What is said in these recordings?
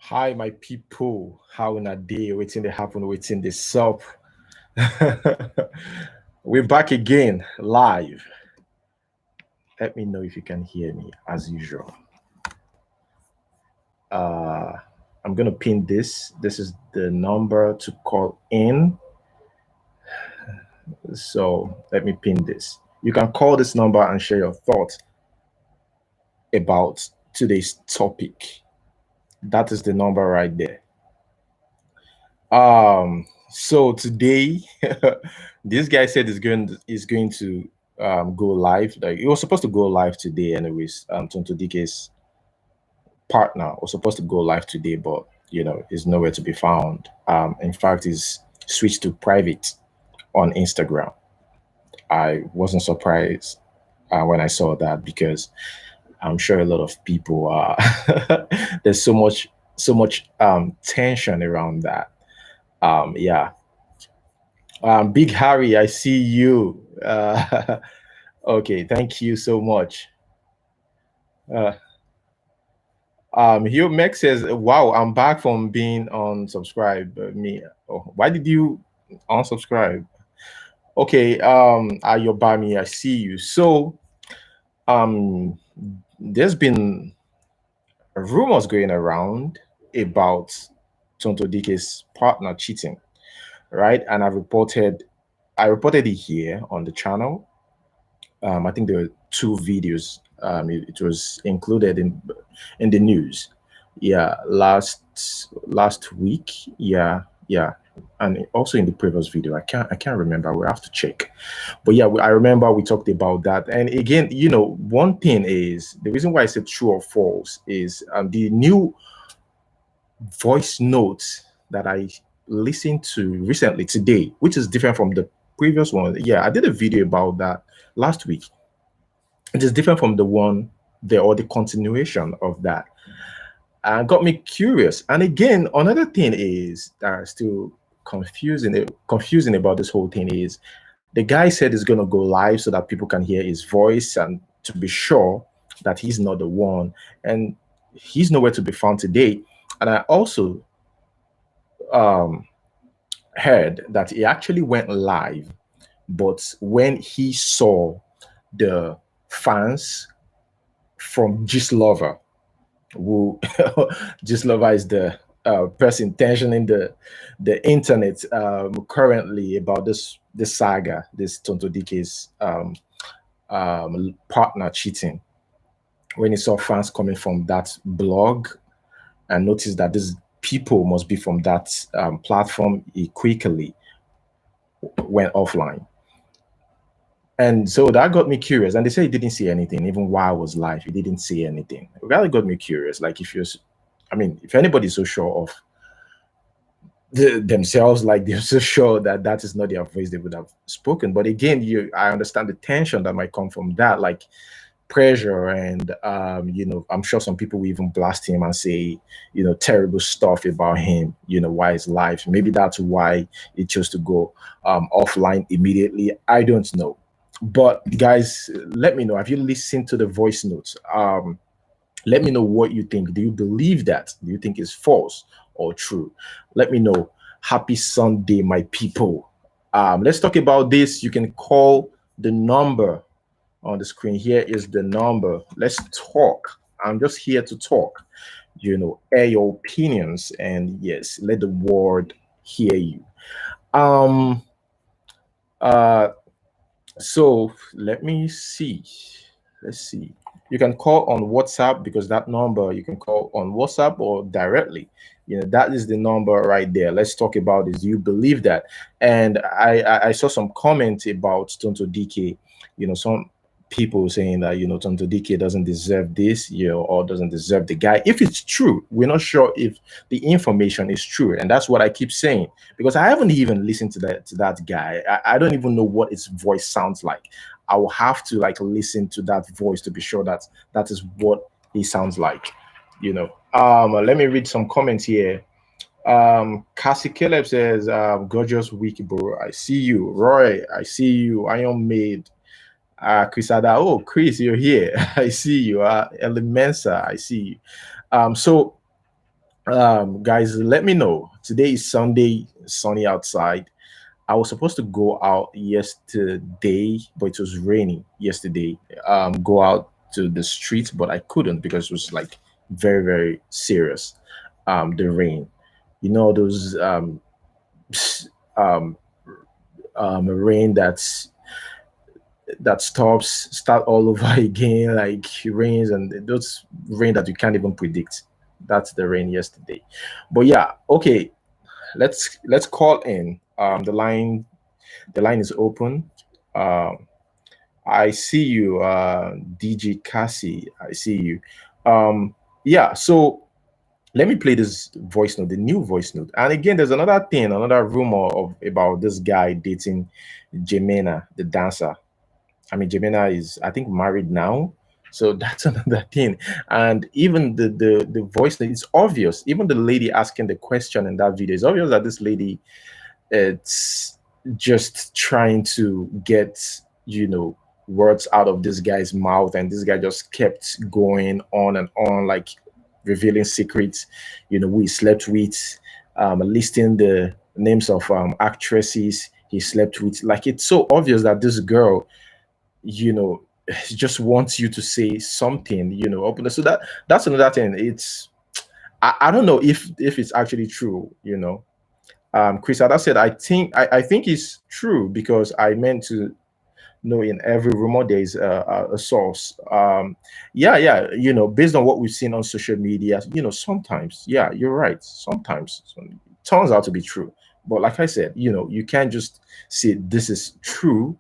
Hi, my people. How in a day? Waiting to happen, waiting this up. We're back again, live. Let me know if you can hear me as usual. Uh, I'm gonna pin this. This is the number to call in. So let me pin this. You can call this number and share your thoughts about today's topic. That is the number right there. So today, this guy said is going to go live. Like he was supposed to go live today, anyways. Tonto Dike's partner was supposed to go live today, but is nowhere to be found. In fact, he's switched to private on Instagram. I wasn't surprised when I saw that because I'm sure a lot of people are. There's so much tension around that. Yeah. Big Harry, I see you. Okay, thank you so much. Uh, Hugh Mex says, "Wow, I'm back from being unsubscribed." Me, oh, why did you unsubscribe? Okay, Ayobami, I see you. So, um, there's been rumors going around about Tonto Dike's partner cheating, right? And I reported it here on the channel. I think there were two videos. It was included in the news. Yeah, last week. Yeah, yeah, and also in the previous video. I can't remember. We have to check. But yeah, I remember we talked about that. And again, one thing is the reason why I said true or false is the new voice notes that I listened to recently today, which is different from the previous one. Yeah, I did a video about that last week. It is different from the one there or the continuation of that, and got me curious. And again, another thing is that are still confusing about this whole thing is the guy said he's going to go live so that people can hear his voice and to be sure that he's not the one, and he's nowhere to be found today. And I also um, heard that he actually went live, but when he saw the fans from Gist Lover, who Gist Lover is the person tensioning the internet currently about this saga, this Tonto Dike's partner cheating. When he saw fans coming from that blog and noticed that these people must be from that platform, he quickly went offline. And so that got me curious. And they say he didn't see anything, even while I was live. He didn't see anything. It really got me curious. Like I mean, if anybody's so sure of themselves, like they're so sure that that is not their voice, they would have spoken. But again, I understand the tension that might come from that, like pressure, and I'm sure some people will even blast him and say terrible stuff about him, why his life. Maybe that's why he chose to go offline immediately. I don't know. But guys, let me know. Have you listened to the voice notes? Let me know what you think. Do you believe that? Do you think it's false or true? Let me know. Happy Sunday, my people. Let's talk about this. You can call the number on the screen. Here is the number. Let's talk. I'm just here to talk. Air your opinions, and yes, let the world hear you. Um. Uh. So let me see. Let's see. You can call on WhatsApp because that number you can call on WhatsApp or directly. That is the number right there. Let's talk about this. Do you believe that? And I saw some comments about Tonto Dike. Some people saying that Tonto Dike doesn't deserve this, or doesn't deserve the guy. If it's true, we're not sure if the information is true, and that's what I keep saying because I haven't even listened to that guy. I don't even know what his voice sounds like. I will have to like listen to that voice to be sure that that is what he sounds like. Let me read some comments here. Cassie Caleb says, gorgeous week, bro. I see you. Roy, I see you. Iron Maid. Chris Ada. Oh, Chris, you're here. I see you. Elemensa, I see you. So Guys, let me know. Today is Sunday, sunny outside. I was supposed to go out yesterday, but it was raining yesterday. Go out to the streets, but I couldn't because it was like very, very serious. The rain, those um, rain that start all over again, like rains and those rain that you can't even predict. That's the rain yesterday. But yeah, okay, let's call in. The line is open. Um, I see you, DG Cassie. I see you. Yeah, so let me play this voice note, the new voice note. And again, there's another thing, another rumor about this guy dating Jemena, the dancer. I mean, Jemena is, I think, married now. So that's another thing. And even the voice note, it's obvious. Even the lady asking the question in that video, it's obvious that this lady, it's just trying to get, words out of this guy's mouth. And this guy just kept going on and on, like revealing secrets, who he slept with, listing the names of actresses he slept with. Like, it's so obvious that this girl, you know just wants you to say something, open. So that's another thing. I don't know if it's actually true. Chris Ada said, I think it's true because I meant to know in every rumor there is a source. Yeah, based on what we've seen on social media, sometimes, yeah, you're right, sometimes it turns out to be true. But like I said, you can't just say this is true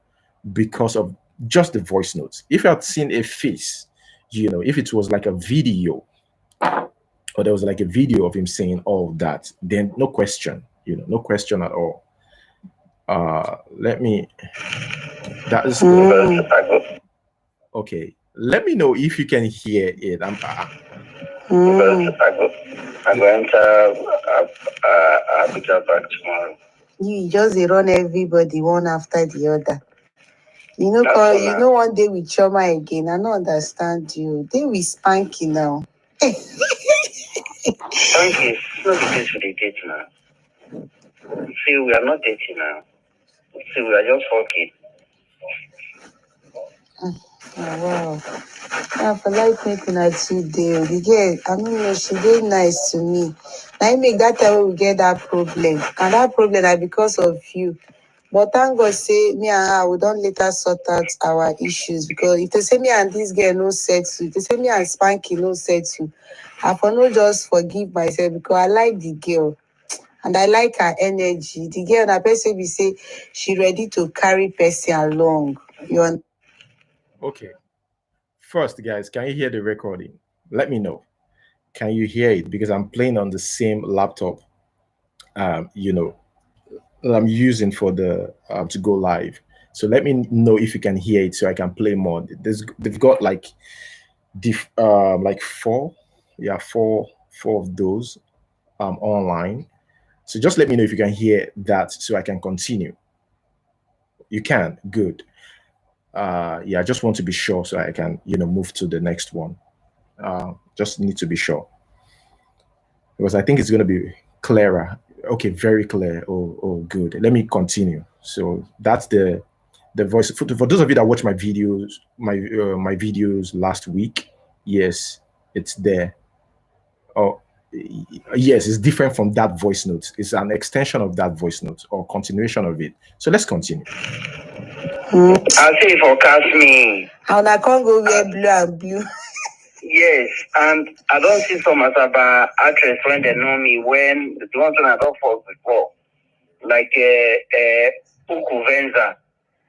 because of just the voice notes. If you had seen a face, if it was like a video, or there was like a video of him saying all that, then no question, no question at all. Let me, that is good. Okay, let me know if you can hear it. I'm going to Abuja back tomorrow. You just run everybody one after the other. Cause one day with Choma again. I don't understand you. They will spank you now. Thank you. No, because we date now. See, we are not dating now. See, we are just fucking. Oh, wow. I for like making her 2 day. The girl, I don't know, she very nice to me. Now I make that time we get that problem. And that problem is because of you. But thank God say me and her we don't let her sort out our issues. Because if they say me and this girl no sex, if they say me and Spanky no sex, I for no just forgive myself because I like the girl. And I like her energy. The girl that person we say she ready to carry person along. Okay. First, guys, can you hear the recording? Let me know. Can you hear it? Because I'm playing on the same laptop, that I'm using for the to go live. So let me know if you can hear it, so I can play more. They've got like like four, yeah, four of those online. So just let me know if you can hear that, so I can continue. You can, good. Yeah, I just want to be sure so I can move to the next one. Just need to be sure, because I think it's going to be clearer. Okay, very clear. Oh, good. Let me continue. So that's the voice for those of you that watch my videos, my videos last week. Yes, it's there. Oh, yes, it's different from that voice note. It's an extension of that voice note or continuation of it. So let's continue. I say forecast me. And I can't go wear blue and blue. Yes, and I don't see some Asaba actress when they know me when the ones that I don't fall before, like Uku Venza,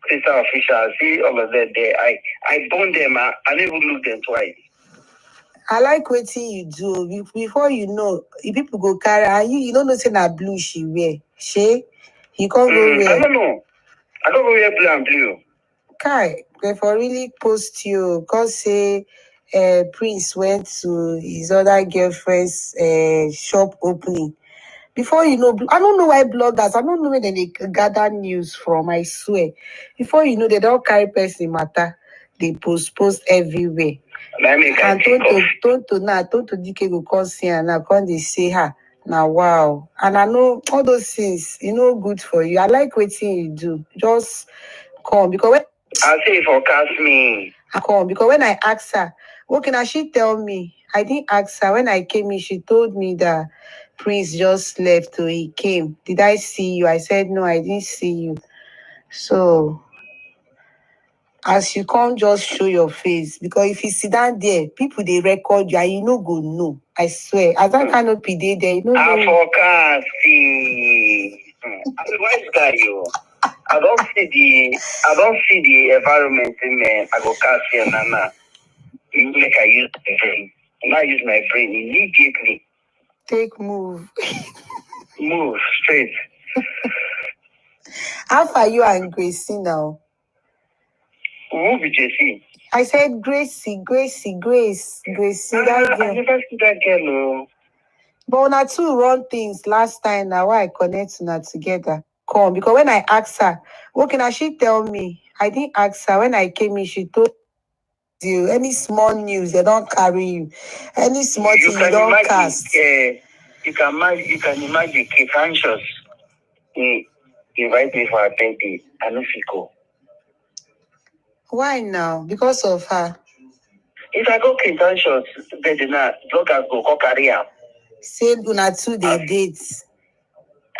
Crystal Official. I see all of that there. I bond them. I never look them twice. I like what you do. Before you know, if people go carry and you don't know say na blue she wear. She you can't go wear. I don't know. I don't go wear blue and blue. Kai, they for really post you because say Prince went to his other girlfriend's shop opening. Before you know, I don't know why bloggers, I don't know where they gather news from, I swear. Before you know, they don't carry person matter. They post everywhere. And Tonto Dike go come see her now, come they say her. Now wow. And I know all those things, good for you. I like waiting you do. Just come because when I say forecast me. I come because when I asked her, what can she tell me? I didn't ask her. When I came in, she told me that Prince just left till he came. Did I see you? I said no, I didn't see you. So as you come, just show your face because if you sit down there, people they record you and you no go know. I swear, as that kind of PD there, you know. I forecast see. I'm a wise guy, yo. I don't see the environment in me. I go cast here, Nana. Make I use my brain. When I use my brain immediately. Take move. Move straight. How far you and Gracie now? Who be JC? I said Gracie. Grace. That girl. I never see that girl, no. But una two run things last time now. Why I connect una together? Come because when I asked her, what can she tell me? I didn't ask her. When I came in, she told you any small news they don't carry you. Any small thing you don't cast. You can imagine Kate Anxious. He invite me for a birthday. I know she go. Why now? Because of her. If I go Kate Anxious, birthday now, bloggers go call career. Say una two day dates.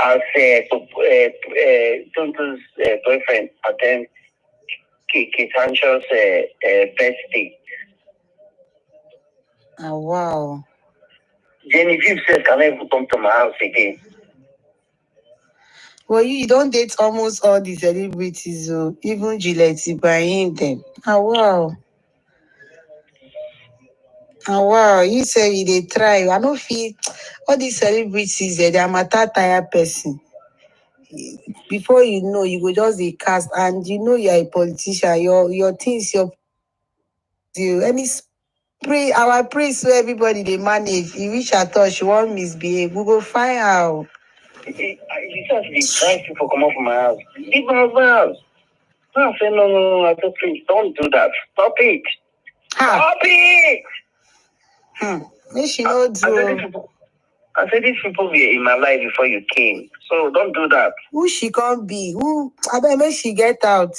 As Tonto's boyfriend attend Kate Anxious' birthday. Oh, wow. Genevieve said, can I even come to my house again? Well, you don't date almost all the celebrities, even Gillette Ibrahim them. Oh, wow. Oh, wow. You say you they try. I don't feel all these celebrities, they are matter tired person. Before you know, you go just a cast, and you're a politician. Your things, any pray our praise so everybody they manage. If reach at all, she won't misbehave. We go find out. You just try to come off my house. Leave my house. I say no. I said please don't do that. Stop it. Stop it. Make she no do. I said these people were in my life before you came, so don't do that. Who she can't be? Who? I bet make she get out.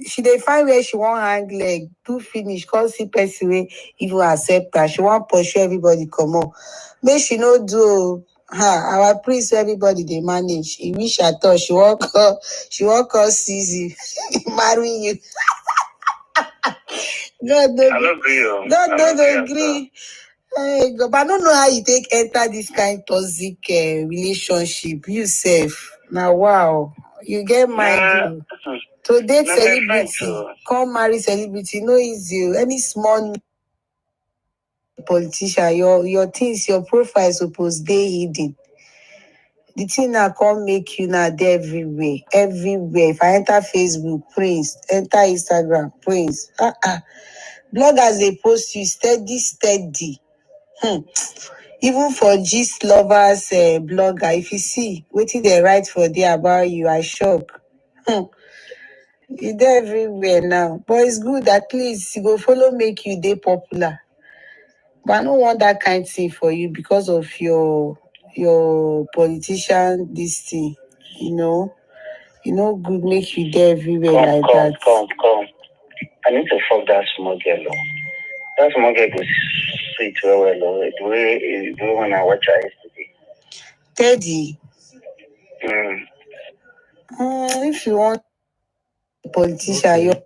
She dey find where she won't hang leg, do finish, cause see person wey even accept her. She won't pursue everybody come on. Make she no do our priest everybody they manage. He wish I thought she won't call Sisi marry you. God don't agree. Hey, but I don't know how you take enter this kind of toxic relationship. You safe. Now wow. You get mind. To date celebrity, come marry celebrity, no easy. Any small politician, your things, your profile supposed they hidden. The thing now come make you now there everywhere. Everywhere. If I enter Facebook, Prince, enter Instagram, Prince. Bloggers they post you steady. Even for gist lovers blogger, if you see wetin they write for there about you, I shock. You there everywhere now. But it's good at least you go follow make you dey popular. But I don't want that kind of thing for you because of your politician this thing. Good make you there everywhere like that. Come. I need to fuck that small girl. That small girl goes sweet well. The way when I watch her yesterday. Teddy. If you want politician, okay.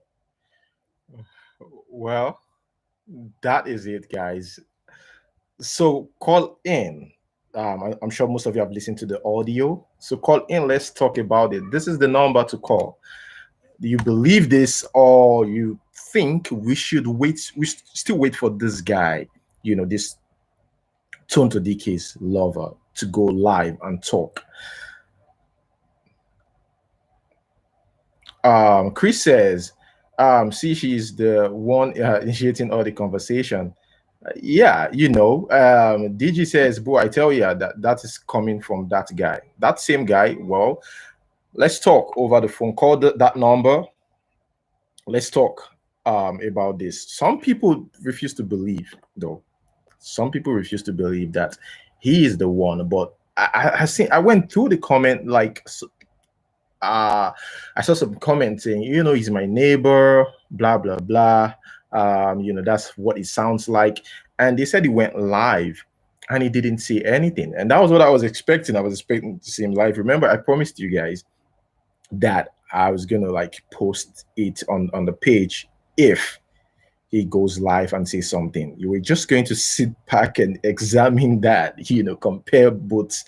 Well, that is it, guys. So call in. I'm sure most of you have listened to the audio. So call in. Let's talk about it. This is the number to call. Do you believe this, or you think we should wait? We still wait for this guy, this Tonto Dike's lover, to go live and talk. Chris says, see, she's the one initiating all the conversation. Yeah, DG says, "Boo, I tell you that is coming from that guy, that same guy." Well, let's talk over the phone. Call that number. Let's talk. about this. Some people refuse to believe, though. Some people refuse to believe that he is the one. But I went through the comment, like I saw some comments saying, he's my neighbor, blah blah blah. That's what it sounds like. And they said he went live and he didn't say anything. And that was what I was expecting. I was expecting to see him live. Remember, I promised you guys that I was gonna like post it on the page if he goes live and says something. You were just going to sit back and examine that, compare both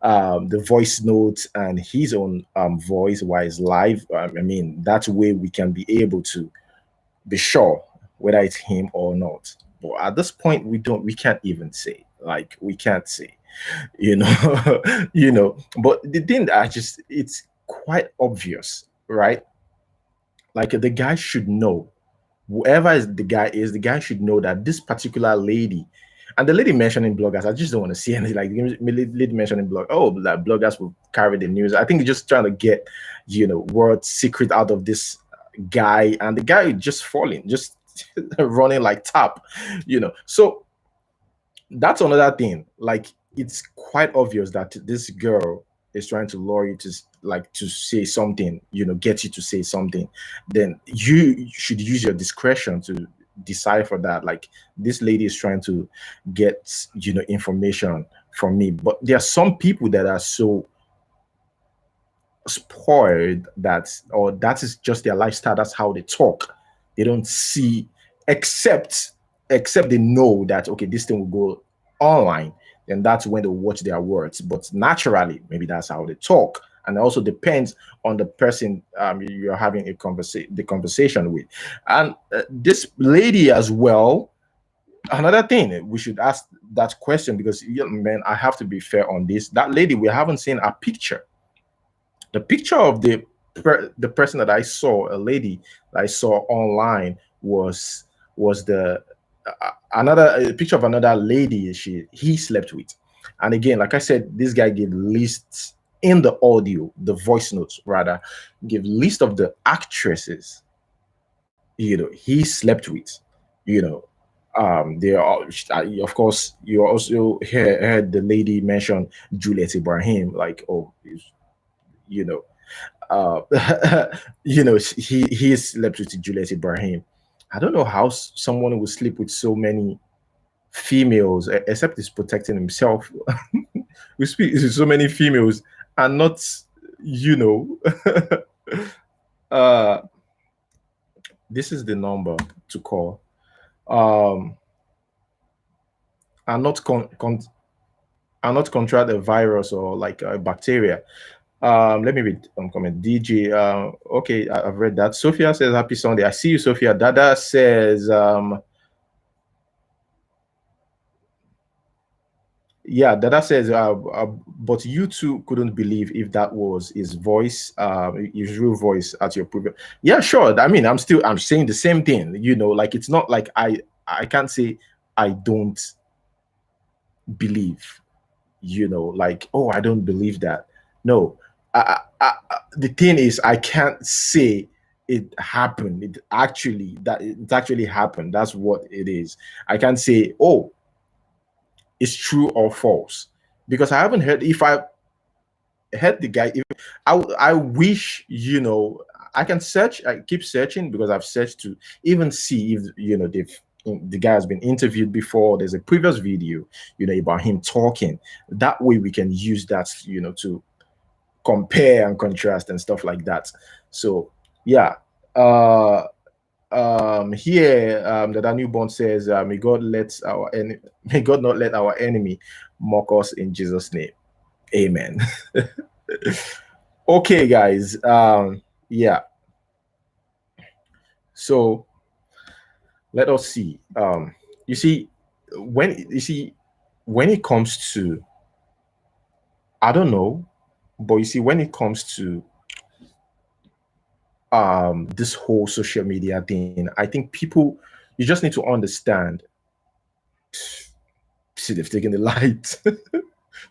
the voice notes and his own voice while he's live. I mean, that way we can be able to be sure whether it's him or not. But at this point, we can't even say. Like, we can't say, you know, But the thing that it's quite obvious, right? Like the guy should know, whoever is the guy should know that this particular lady, and the lady mentioning bloggers, I just don't want to see anything like the lady mentioning that bloggers will carry the news. I think just trying to get, word secret out of this guy, and the guy is just falling, just running like tap, So that's another thing. Like, it's quite obvious that this girl is trying to lure you to say something, get you to say something. Then you should use your discretion to decipher that. Like, this lady is trying to get, information from me. But there are some people that are so spoiled or that is just their lifestyle. That's how they talk. They don't see, except they know that, okay, this thing will go online, and that's when they watch their words. But naturally, maybe that's how they talk. And it also depends on the person you're having the conversation with. And this lady as well, another thing we should ask that question, because man, I have to be fair on this. That lady, we haven't seen a picture. The picture of the person that I saw, a lady that I saw online, was the another a picture of another lady he slept with. And again, like I said, this guy gave lists in the audio, the voice notes rather, give list of the actresses he slept with. you know there are, of course, you also heard the lady mention Juliet Ibrahim, like, oh, you know uh he slept with Juliet Ibrahim. I don't know how someone would sleep with so many females, except he's protecting himself. We speak to so many females and not, you know uh this is the number to call, um and not and not contract a virus or like a bacteria. Let me read comment. DJ, okay, I've read that. Sophia says happy Sunday. I see you, Sophia. Dada says, yeah, Dada says, but you two couldn't believe if that was his voice, his real voice at your previous. Yeah, sure. I mean, I'm saying the same thing. Like, it's not like I can't say I don't believe. Like, oh, I don't believe that. No, the thing is, I can't say it happened. It actually happened. That's what it is. I can't say, oh, it's true or false, because I haven't heard. If I heard the guy, if I wish, I can search. I keep searching because I've searched to even see if the guy has been interviewed before. There's a previous video, about him talking. That way we can use that, to compare and contrast and stuff like that. So yeah. Here, that our newborn says, may God not let our enemy mock us in Jesus' name. Amen. Okay, guys. Yeah. So let us see. You see, when it comes to, I don't know, but you see, when it comes to this whole social media thing, I think people, you just need to understand. See, they've taken the light.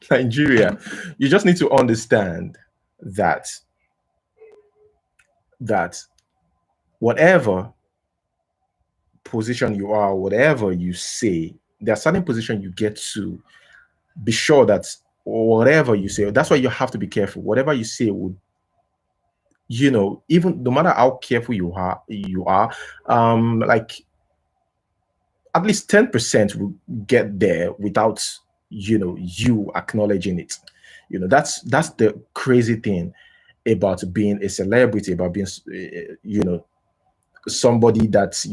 Nigeria, you just need to understand that whatever position you are, whatever you say, there are certain positions you get to, be sure that whatever you say, that's why you have to be careful. Whatever you say would, even no matter how careful you are, like at least 10% will get there without you acknowledging it. That's the crazy thing about being a celebrity, about being somebody that's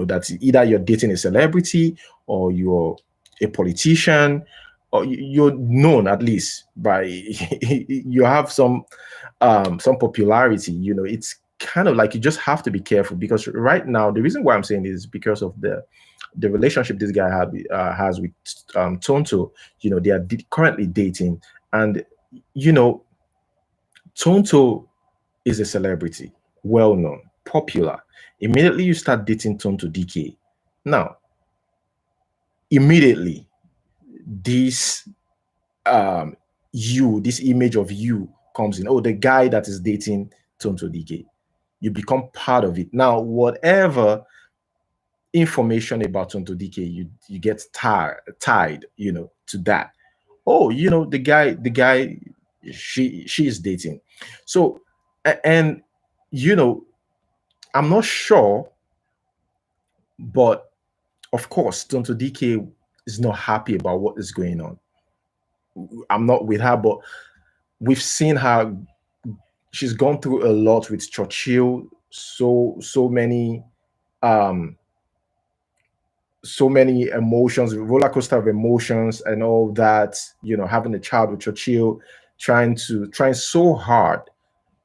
that's either you're dating a celebrity, or you're a politician, or you're known at least by you have some popularity. It's kind of like you just have to be careful, because right now the reason why I'm saying this is because of the relationship this guy has with Tonto. They are currently dating, and you know Tonto is a celebrity, well known, popular. Immediately you start dating Tonto Dike. Now, immediately this this image of you comes in. Oh, the guy that is dating Tonto Dike. You become part of it. Now, whatever information about Tonto Dike, you get tied, to that. Oh, the guy she is dating. So, and you know, I'm not sure, but of course, Tonto Dike is not happy about what is going on. I'm not with her, but we've seen her. She's gone through a lot with Churchill. So many um so many emotions, roller coaster of emotions, and all that. Having a child with Churchill, trying so hard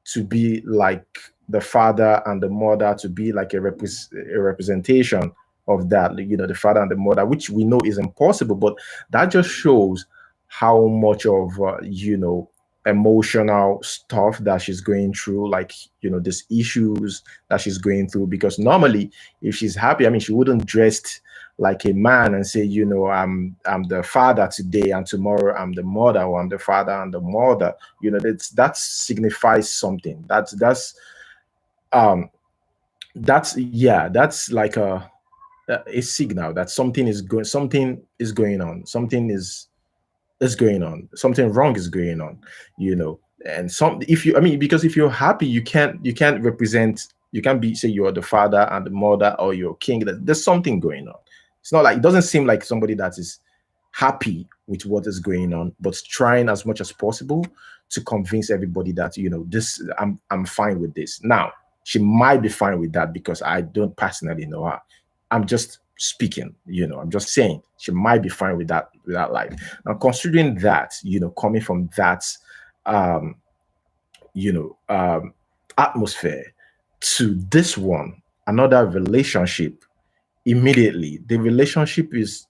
to be like the father and the mother, to be like a representation of that, the father and the mother, which we know is impossible. But that just shows how much of emotional stuff that she's going through, like these issues that she's going through. Because normally, if she's happy, I mean, she wouldn't dress like a man and say, I'm the father today, and tomorrow I'm the mother, or I'm the father and the mother. That signifies something. Um that's like a signal that something is going on. Something wrong is going on. you know and some if you I mean, because if you're happy, you can't represent, you can't be, say you're the father and the mother, or you're king. There's something going on. It's not like, it doesn't seem like somebody that is happy with what is going on, but trying as much as possible to convince everybody that, this, I'm fine with this. Now, she might be fine with that, because I don't personally know her. I'm just speaking, I'm just saying she might be fine with that life. Now, considering that, coming from that um you know atmosphere to this one, another relationship, immediately the relationship is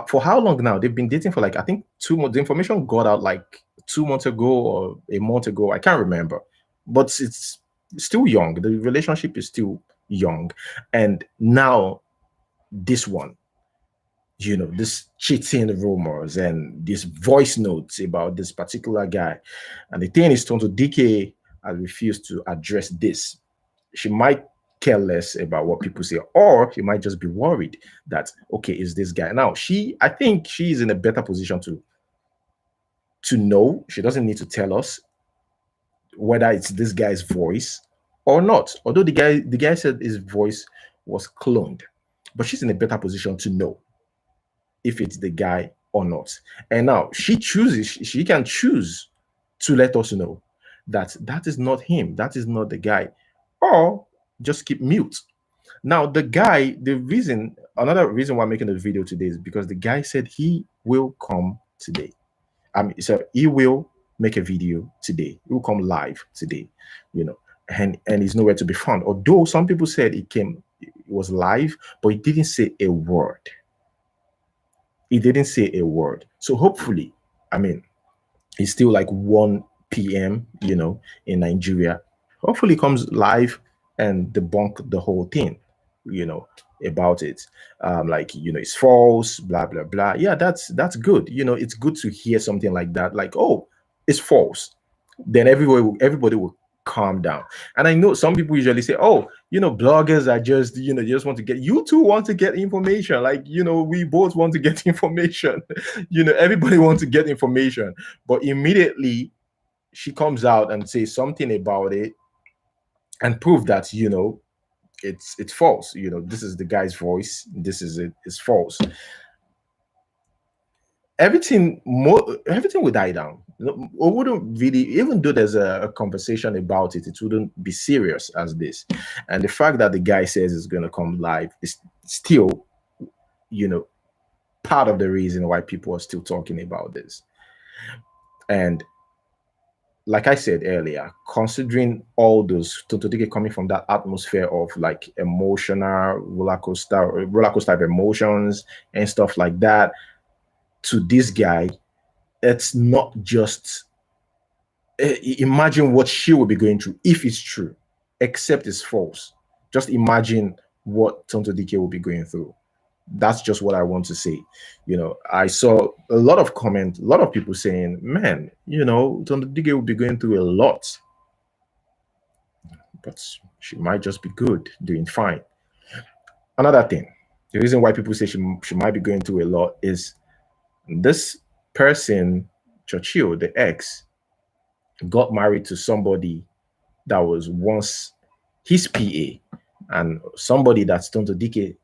for how long now? They've been dating for, like, I think 2 months. The information got out like 2 months ago or a month ago. I can't remember, but it's still young. The relationship is still young, and now this one, this cheating rumors and these voice notes about this particular guy. And the thing is, Tonto Dike has refused to address this. She might care less about what people say, or she might just be worried that, okay, is this guy now? I think she's in a better position to know. She doesn't need to tell us whether it's this guy's voice or not. Although the guy said his voice was cloned, but she's in a better position to know if it's the guy or not. And now she can choose to let us know that that is not him, that is not the guy, or just keep mute. Now, the guy, another reason why I'm making the video today is because the guy said he will come today. So he will make a video today. He will come live today, and he's nowhere to be found. Although some people said it was live, but he didn't say a word. He didn't say a word. So hopefully, I mean, it's still like 1 p.m., in Nigeria. Hopefully it comes live and debunk the whole thing, about it. Like, it's false, blah, blah, blah. Yeah, that's good. It's good to hear something like that. Like, oh, it's false. Then everybody will calm down. And I know some people usually say, oh, bloggers are just, they just want to get, you too want to get information. Like, we both want to get information. Everybody wants to get information. But immediately she comes out and says something about it and prove that, it's false. This is the guy's voice. This is it. It's false. Everything would die down. It wouldn't really, even though there's a conversation about it, it wouldn't be serious as this. And the fact that the guy says it's going to come live is still, part of the reason why people are still talking about this. And like I said earlier, considering all those Tonto Dike coming from that atmosphere of like emotional roller coaster type emotions and stuff like that, to this guy, it's not just imagine what she will be going through if it's true, except it's false. Just imagine what Tonto Dike will be going through. That's just what I want to say. I saw a lot of comments, a lot of people saying, man, Tonto Dike will be going through a lot, but she might just be good, doing fine. Another thing, the reason why people say she might be going through a lot is this person, Churchill, the ex, got married to somebody that was once his PA, and somebody that Tonto Dike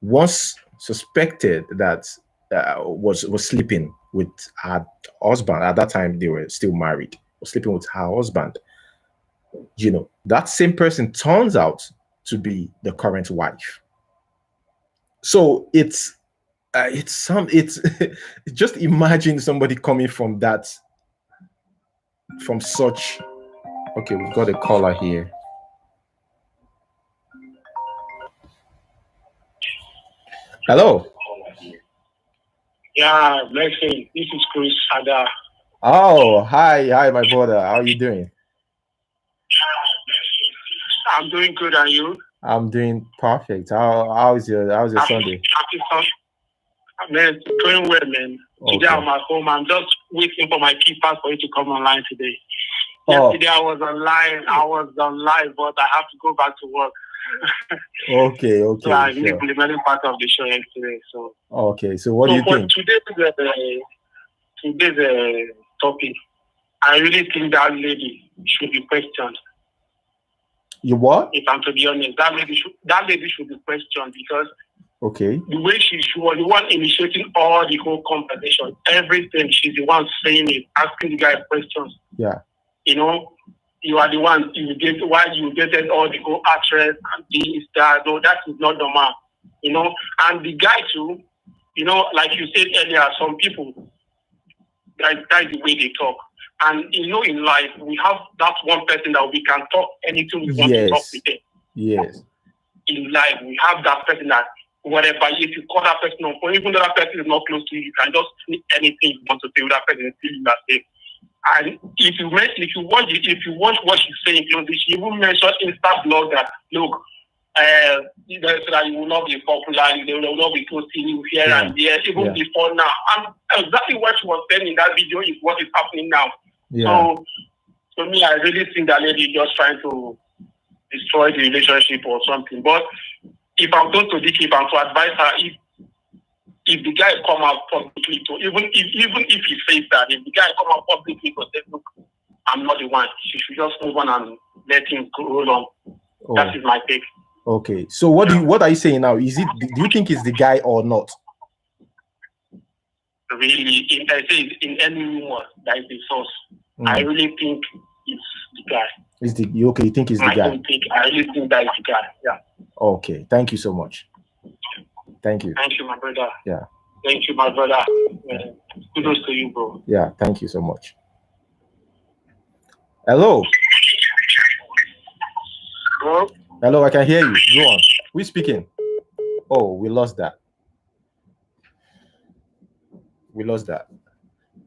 once suspected that was sleeping with her husband. At that time, they were still married, was sleeping with her husband. That same person turns out to be the current wife. So it's just imagine somebody coming from such. Okay, we've got a caller here. Hello. Yeah, blessing. This is Chris Ada. Oh, hi, my brother. How are you doing? I'm doing good, and you? I'm doing perfect. How's your Sunday? Happy Sunday. Man, going well, man. Okay. Today I'm at home. I'm just waiting for my key pass for you to come online today. Yesterday I was online, but I have to go back to work. Okay. So I really implemented part of the show yesterday. So okay. So what do you think? Today's topic, I really think that lady should be questioned. You what? If I'm to be honest, that lady should be questioned, because okay, the way she was the one initiating all the whole conversation, everything, she's the one saying it, asking the guy questions. Yeah. You are the one, you get all the whole actress and this, that. No, that is not normal. And the guy too, like you said earlier, some people, that's the way they talk. And in life, we have that one person that we can talk anything we want to talk with them. Yes. In life, we have that person that whatever, if you call that person on phone, even though that person is not close to you, you can just say anything you want to say with that person and feel you are safe. And if you watch what she's saying closely, she even mentioned Insta blog that look, so that you will not be popular, they will not be posting you here and there, even before now. And exactly what she was saying in that video is what is happening now. Yeah. So to me, I really think that lady is just trying to destroy the relationship or something. But if I'm going to Dike, if I'm to advise her, if the guy come out publicly to even if he says that, if the guy come out publicly to say, look, I'm not the one, she should just move on and let him roll on. Oh. That is my take. Okay. So what are you saying now? Do you think it's the guy or not? Really, if I say in any rumor that is the source, I really think it's the guy. You think it's the guy? I really think that is the guy. Yeah. Okay. Thank you so much. Thank you. Thank you, my brother. Yeah. Thank you, my brother. Kudos to you, bro. Yeah. Thank you so much. Hello. Bro. Hello. I can hear you. Go on. Who's speaking? Oh, we lost that.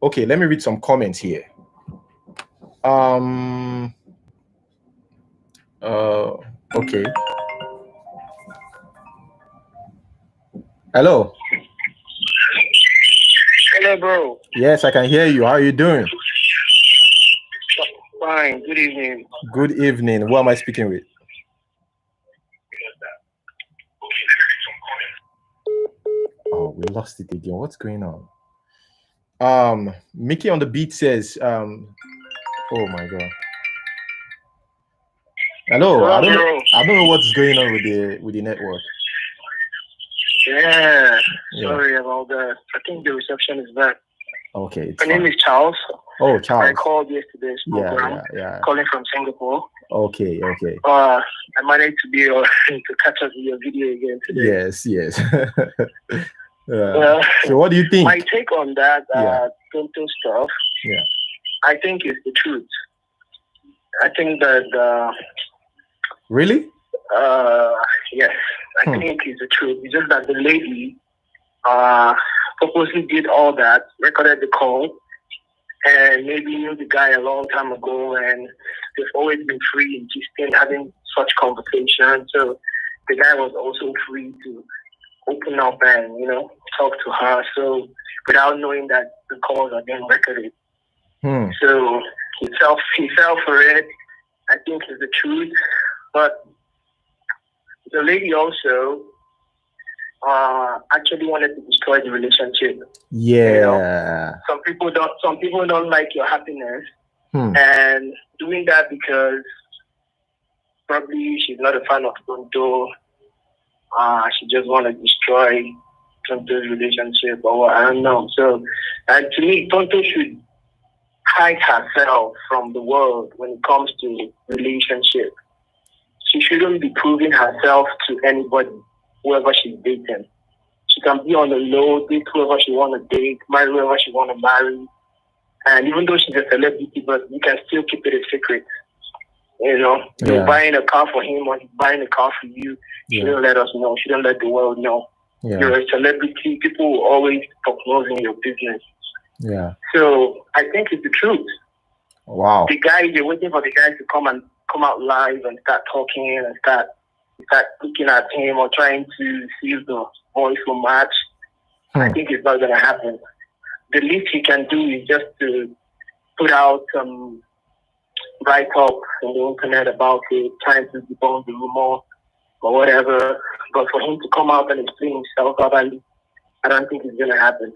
Okay, let me read some comments here. Okay. Hello. Hello, bro. Yes, I can hear you. How are you doing? Fine. Good evening. Good evening. Who am I speaking with? Oh, we lost it again. What's going on? Mickey on the beat says, oh my god. Hello. I don't know what's going on with the network. Yeah. Sorry about that. I think the reception is bad. Okay. My name is Charles. Oh, Charles. I called yesterday's program. Yeah. Calling from Singapore. Okay. I managed to be to catch up with your video again today. Yes. So what do you think? My take on that Tonto stuff. Yeah. I think it's the truth. I think that really? Yes. I think it's the truth. It's just that the lady purposely did all that, recorded the call, and maybe knew the guy a long time ago, and they've always been free and just having such conversations. So the guy was also free to open up and, talk to her. So without knowing that the calls are being recorded. So he fell for it. I think it's the truth. But the lady also actually wanted to destroy the relationship. Yeah. Some people don't like your happiness, and doing that because probably she's not a fan of Tonto. She just want to destroy Tonto's relationship, or I don't know. So, and to me, Tonto should hide herself from the world when it comes to relationship. She shouldn't be proving herself to anybody, whoever she's dating. She can be on the low, date whoever she want to date, marry whoever she want to marry. And even though she's a celebrity, but you can still keep it a secret. You're buying a car for him or he's buying a car for you. She don't let us know. She don't let the world know. Yeah. You're a celebrity. People will always prognose in your business. Yeah. So I think it's the truth. Wow. The guy, they're waiting for the guy to come out live and start talking and start looking at him or trying to see if the voice will match. I think it's not going to happen. The least he can do is just to put out some write-up on the internet about it, trying to debunk the rumor or whatever. But for him to come out and explain himself, I don't think it's going to happen.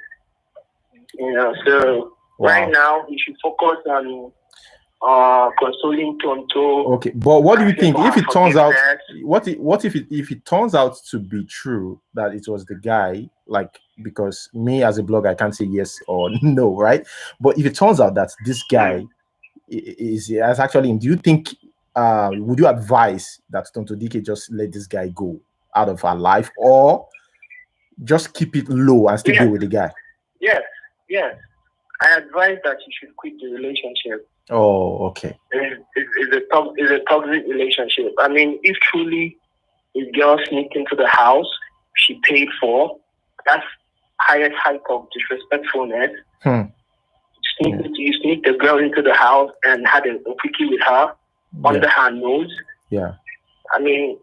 So right now he should focus on consoling Tonto. Okay, but what do you think if it turns out? What if it turns out to be true that it was the guy? Like, because me as a blogger, I can't say yes or no, right? But if it turns out that this guy is actually him, do you think? Would you advise that Tonto Dike just let this guy go out of her life, or just keep it low and still be with the guy? Yes. I advise that you should quit the relationship. Oh, okay. It's a toxic relationship. I mean, if truly this girl sneaked into the house she paid for, that's highest height of disrespectfulness. You sneak the girl into the house and had a quickie with her under her nose. Yeah. I mean,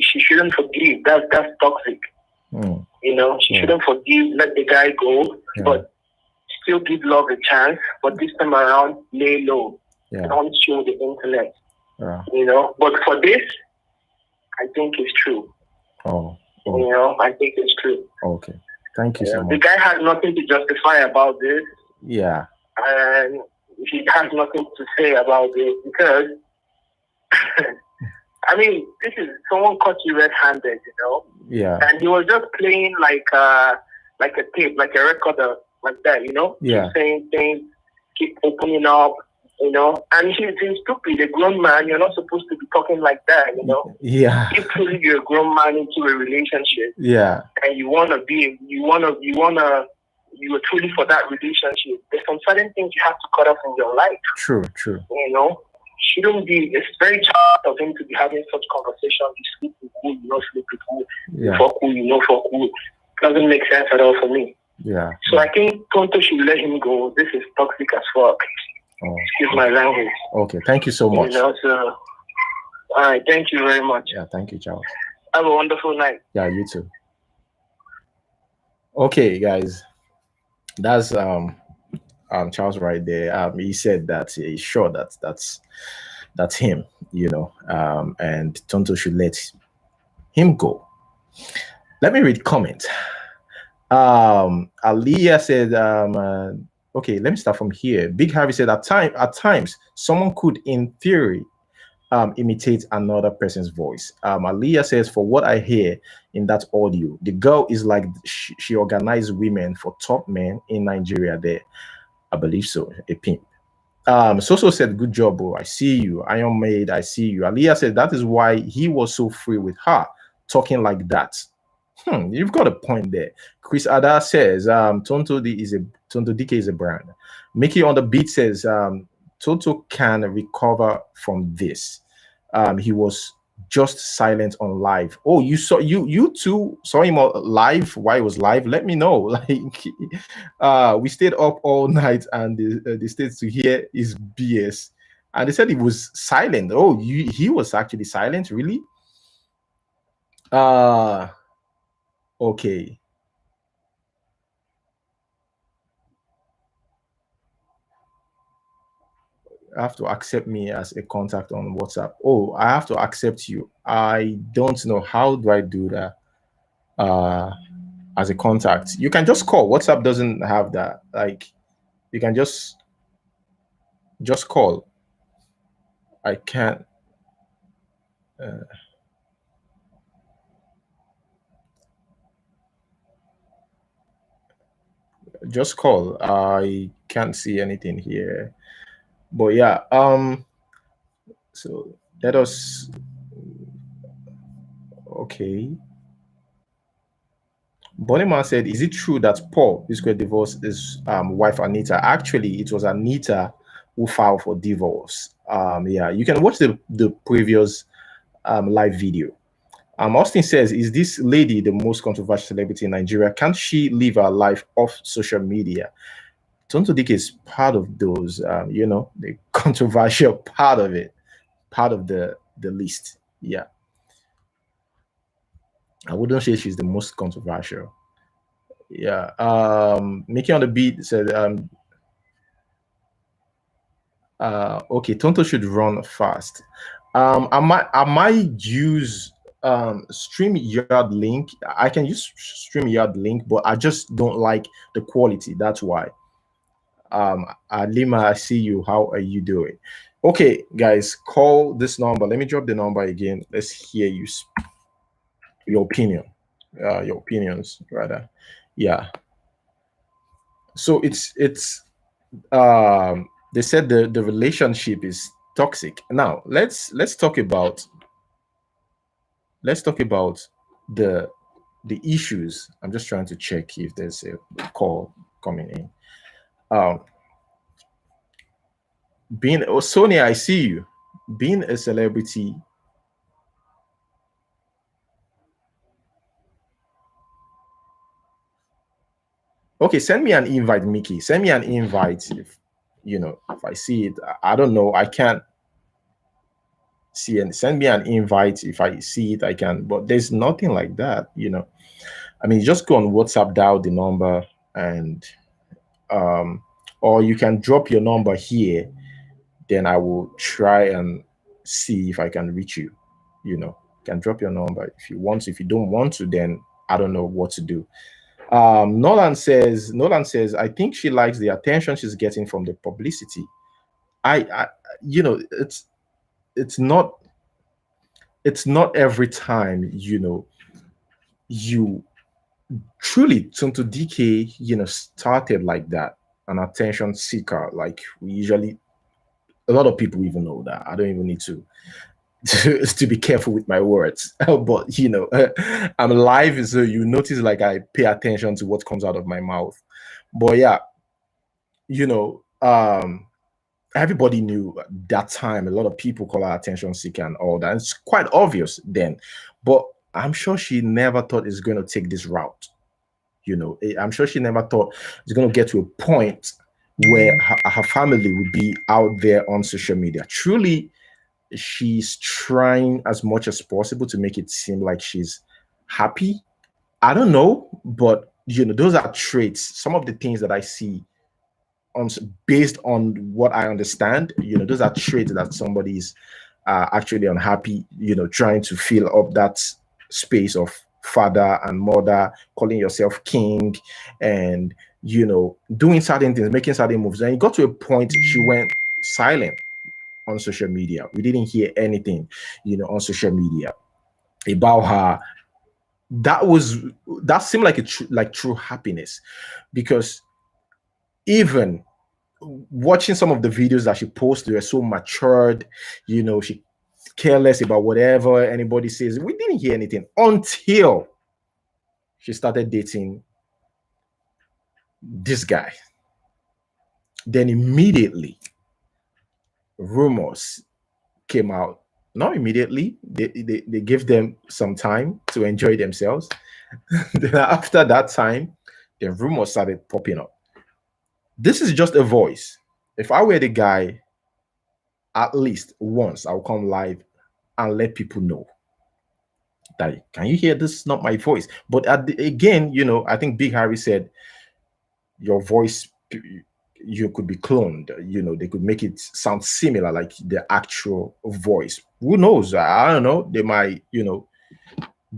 she shouldn't forgive. That's toxic. She shouldn't forgive, let the guy go, but still give love a chance. But this time around, lay low. Don't show the internet. But for this, I think it's true. I think it's true. Okay. Thank you so much. The guy has nothing to justify about this. Yeah. And he has nothing to say about it because, I mean, this is someone caught you red-handed, Yeah. And he was just playing like a tape, like a recorder, like that, Yeah. Keep saying things, keep opening up, And he's stupid, a grown man. You're not supposed to be talking like that, Yeah. If truly you're a grown man into a relationship, and you are truly for that relationship, there's some certain things you have to cut off in your life. True. Shouldn't be. It's very childish of him to be having such conversations. You sleep with who, you don't sleep with who. You fuck who, fuck who. Doesn't make sense at all for me. Yeah. So I think Tonto should let him go. This is toxic as fuck. Excuse my language. Okay, thank you so much. All right, thank you very much. Yeah, thank you, Charles. Have a wonderful night. Yeah, you too. Okay, guys. That's Charles right there. He said that he's sure that that's him, and Tonto should let him go. Let me read comments. Aliyah said, okay, let me start from here. Big Harry said, at times, someone could, in theory, imitate another person's voice. Aliyah says, for what I hear in that audio, the girl is like she organized women for top men in Nigeria there. I believe so, a pimp. Soso said, good job, bro. I see you. Iron Maid, I see you. Aliyah said, that is why he was so free with her, talking like that. You've got a point there. Chris Ada says, Tonto Dike is a brand. Mickey on the beat says, Tonto can recover from this. He was just silent on live. Oh, you two saw him live? Why he was live? Let me know. Like, we stayed up all night and they stayed to hear his BS, and they said he was silent. Oh, he was actually silent, really? Okay. I have to accept me as a contact on WhatsApp. Oh, I have to accept you. I don't know. How do I do that? As a contact, you can just call. WhatsApp doesn't have that. Like, you can just call. I can't. Just call. I can't see anything here. But yeah, so let us. Okay. Bonnieman said, is it true that Paul, this great divorce, his wife Anita? Actually, it was Anita who filed for divorce. Yeah, you can watch the previous live video. Austin says, is this lady the most controversial celebrity in Nigeria? Can't she live her life off social media? Tonto Dike is part of those, the controversial part of it, part of the list. Yeah. I wouldn't say she's the most controversial. Yeah. Mickey on the beat said, okay, Tonto should run fast. I might use StreamYard link. I can use StreamYard link, but I just don't like the quality. That's why. Lima, I see you. How are you doing? Okay, guys, call this number. Let me drop the number again. Let's hear you. Your opinion. Your opinions, rather. Yeah. So it's they said the relationship is toxic. Now let's talk about the issues. I'm just trying to check if there's a call coming in. Sonia, I see you. Being a celebrity. Okay, send me an invite, Mickey. Send me an invite if I see it. I don't know. I can't see and send me an invite. If I see it, I can. But there's nothing like that. I mean, just go on WhatsApp, dial the number, and or you can drop your number here. Then I will try and see if I can reach you. You can drop your number if you want. If you don't want to, then I don't know what to do. Nolan says, I think she likes the attention she's getting from the publicity. It's not every time, you truly Tonto Dike, started like that, an attention seeker. Like, we usually, a lot of people even know that. I don't even need to be careful with my words. But I'm live, so you notice like I pay attention to what comes out of my mouth. But yeah, everybody knew that time. A lot of people call her attention seeker and all that. It's quite obvious then. But I'm sure she never thought it's going to take this route. I'm sure she never thought it's going to get to a point where her family would be out there on social media. Truly, she's trying as much as possible to make it seem like she's happy. I don't know, but those are traits. Some of the things that I see based on what I understand, those are traits that somebody's actually unhappy, trying to fill up that space of father and mother, calling yourself king, and doing certain things, making certain moves. And it got to a point she went silent on social media. We didn't hear anything, on social media about her. That seemed like true happiness, because even watching some of the videos that she posted were so matured, she careless about whatever anybody says. We didn't hear anything until she started dating this guy. Then immediately rumors came out. Not immediately, they gave them some time to enjoy themselves. Then after that time, the rumors started popping up. This is just a voice. If I were the guy, at least once I'll come live and let people know that, can you hear this? Is not my voice. But again, I think Big Harry said your voice, you could be cloned. They could make it sound similar, like the actual voice. Who knows? I don't know. They might,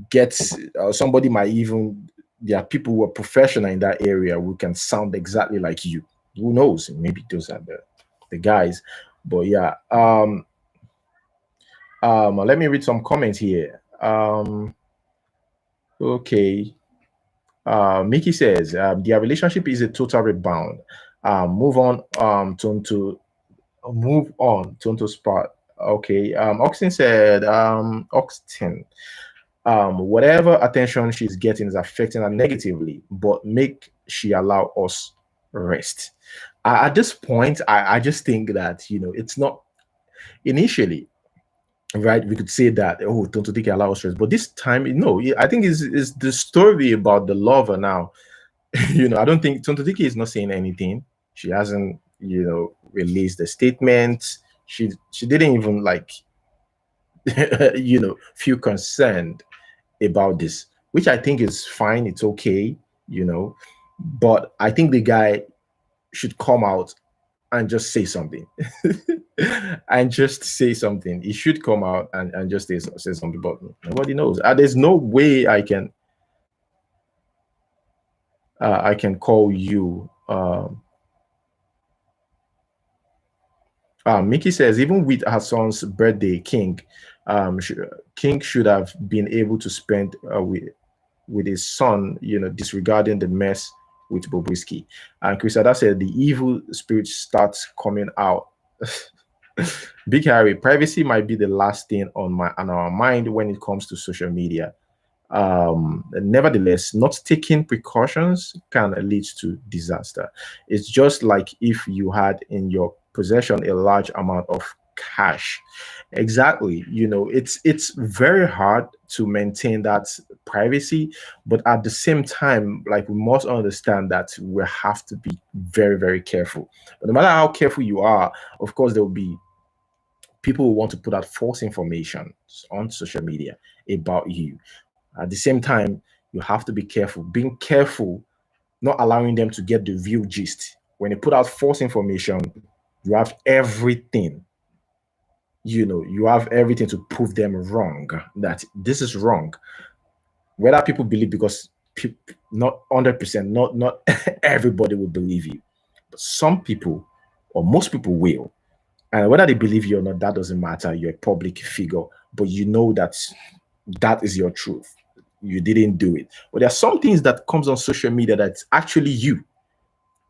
get somebody might even. There are people who are professional in that area who can sound exactly like you. Who knows? Maybe those are the guys. But yeah. Let me read some comments here. Okay. Mickey says their relationship is a total rebound. Move on. Move on. Tonto spot. Okay. Oxton said. Oxton. Whatever attention she's getting is affecting her negatively, but make she allow us rest. At this point, I just think that it's not initially. Right, we could say that, oh, Tonto Dike allow us rest, but this time, no, I think is the story about the lover now. I don't think Tonto Dike is not saying anything. She hasn't, released a statement. She didn't even feel concerned about this, which I think is fine. It's okay, but I think the guy should come out and just say something. And just say something. He should come out and just say something, but nobody knows. There's no way I can call you. Mickey says, even with her son's birthday, King should have been able to spend with his son, disregarding the mess with Bobrisky. And Chrisada said the evil spirit starts coming out. Big Harry, privacy might be the last thing on our mind when it comes to social media. Nevertheless, not taking precautions can lead to disaster. It's just like if you had in your possession a large amount of cash. Exactly. It's very hard to maintain that privacy, but at the same time, we must understand that we have to be very, very careful. But no matter how careful you are, of course, there will be people who want to put out false information on social media about you. At the same time, you have to be careful. Being careful, not allowing them to get the real gist. When they put out false information, you have everything. You have everything to prove them wrong, that this is wrong. Whether people believe, because not 100%, not everybody will believe you, but some people or most people will. And whether they believe you or not, that doesn't matter. You're a public figure, but you know that is your truth. You didn't do it. But there are some things that comes on social media that's actually you.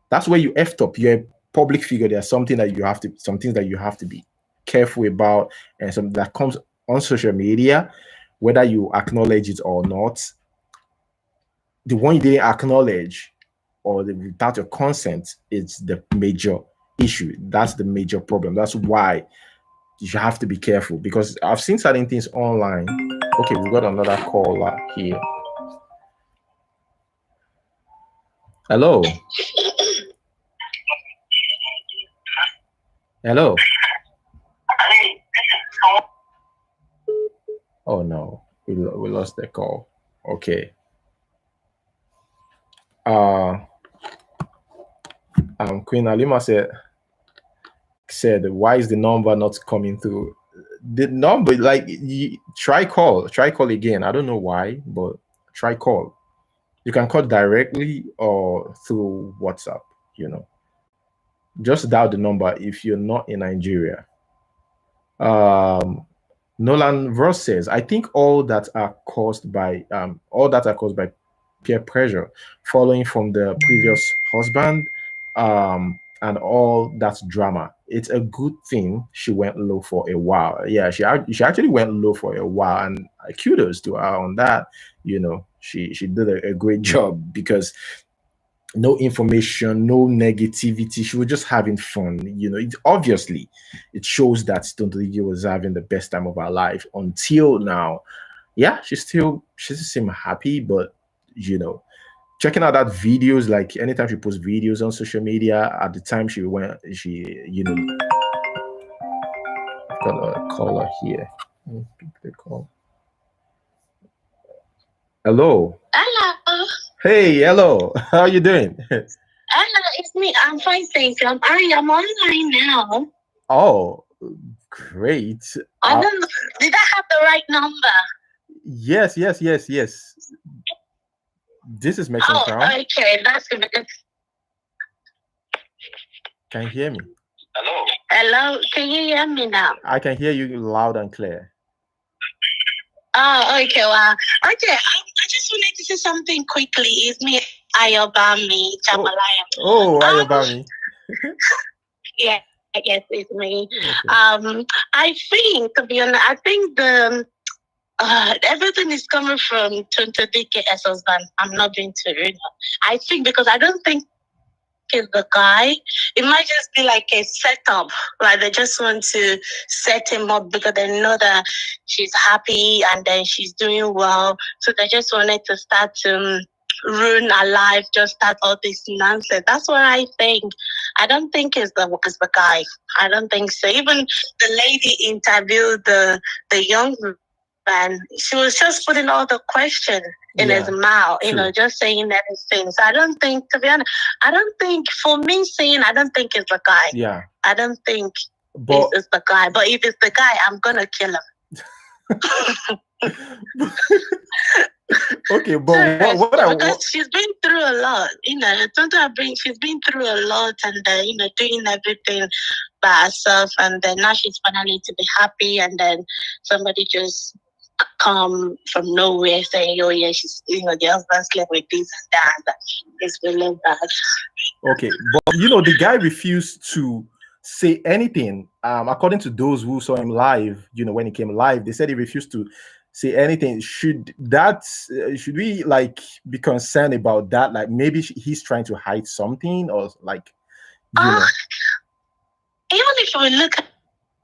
That's where you effed up. You're a public figure. There's some things that you have to be careful about, and something that comes on social media, whether you acknowledge it or not. The one you didn't acknowledge or without your consent is the major issue. That's the major problem. That's why you have to be careful, because I've seen certain things online. Okay, we've got another caller here. Hello. Hello. Oh no, we lost the call. Okay. Queen Alima said, why is the number not coming through? The number, like, try call again. I don't know why, but try call. You can call directly or through WhatsApp. Just dial the number if you're not in Nigeria. Nolan Ross says, I think all that are caused by peer pressure following from the previous husband, and all that drama. It's a good thing she went low for a while. Yeah, she actually went low for a while, and kudos to her on that. She did a great job, because no information, no negativity. She was just having fun. Obviously, it shows that Tonto was having the best time of her life until now. Yeah, she still seems happy, but checking out that videos, like anytime she posts videos on social media, at the time I've got a caller here. Let me pick the call. Hello. Hello. Hey, hello. How are you doing? Hello, it's me. I'm fine, thank you. I'm online now. Oh, great. I don't know. Did I have the right number? Yes. This is Mason Crown. Okay, that's good. Can you hear me? Hello, can you hear me now? I can hear you loud and clear. Oh, okay. Well, okay. I just wanted to say something quickly. It's me, Ayobami Jamalayan. Oh, Ayobami. Yeah, I guess it's me. Okay. I think, to be honest, I think everything is coming from Tonto Dike ex-husband. I'm not being too. I think, because I don't think is the guy. It might just be like a setup. Like they just want to set him up because they know that she's happy and then she's doing well. So they just wanted to start to ruin her life, just start all this nonsense. That's what I think. I don't think it's the guy. I don't think so. Even the lady interviewed the young man. She was just putting all the questions in his mouth, just saying everything. So I don't think, to be honest, for me saying, I don't think it's the guy. Yeah. I don't think it's the guy. But if it's the guy, I'm going to kill him. Okay, but because she's been through a lot, she's been through a lot, and doing everything by herself, and then now she's finally to be happy, and then somebody just come from nowhere saying, oh yeah, she's the husband slept with this and that. It's really bad. Okay, but the guy refused to say anything. According to those who saw him live, when he came live, they said he refused to say anything. Should we be concerned about that? Like maybe he's trying to hide something, or like Even if we look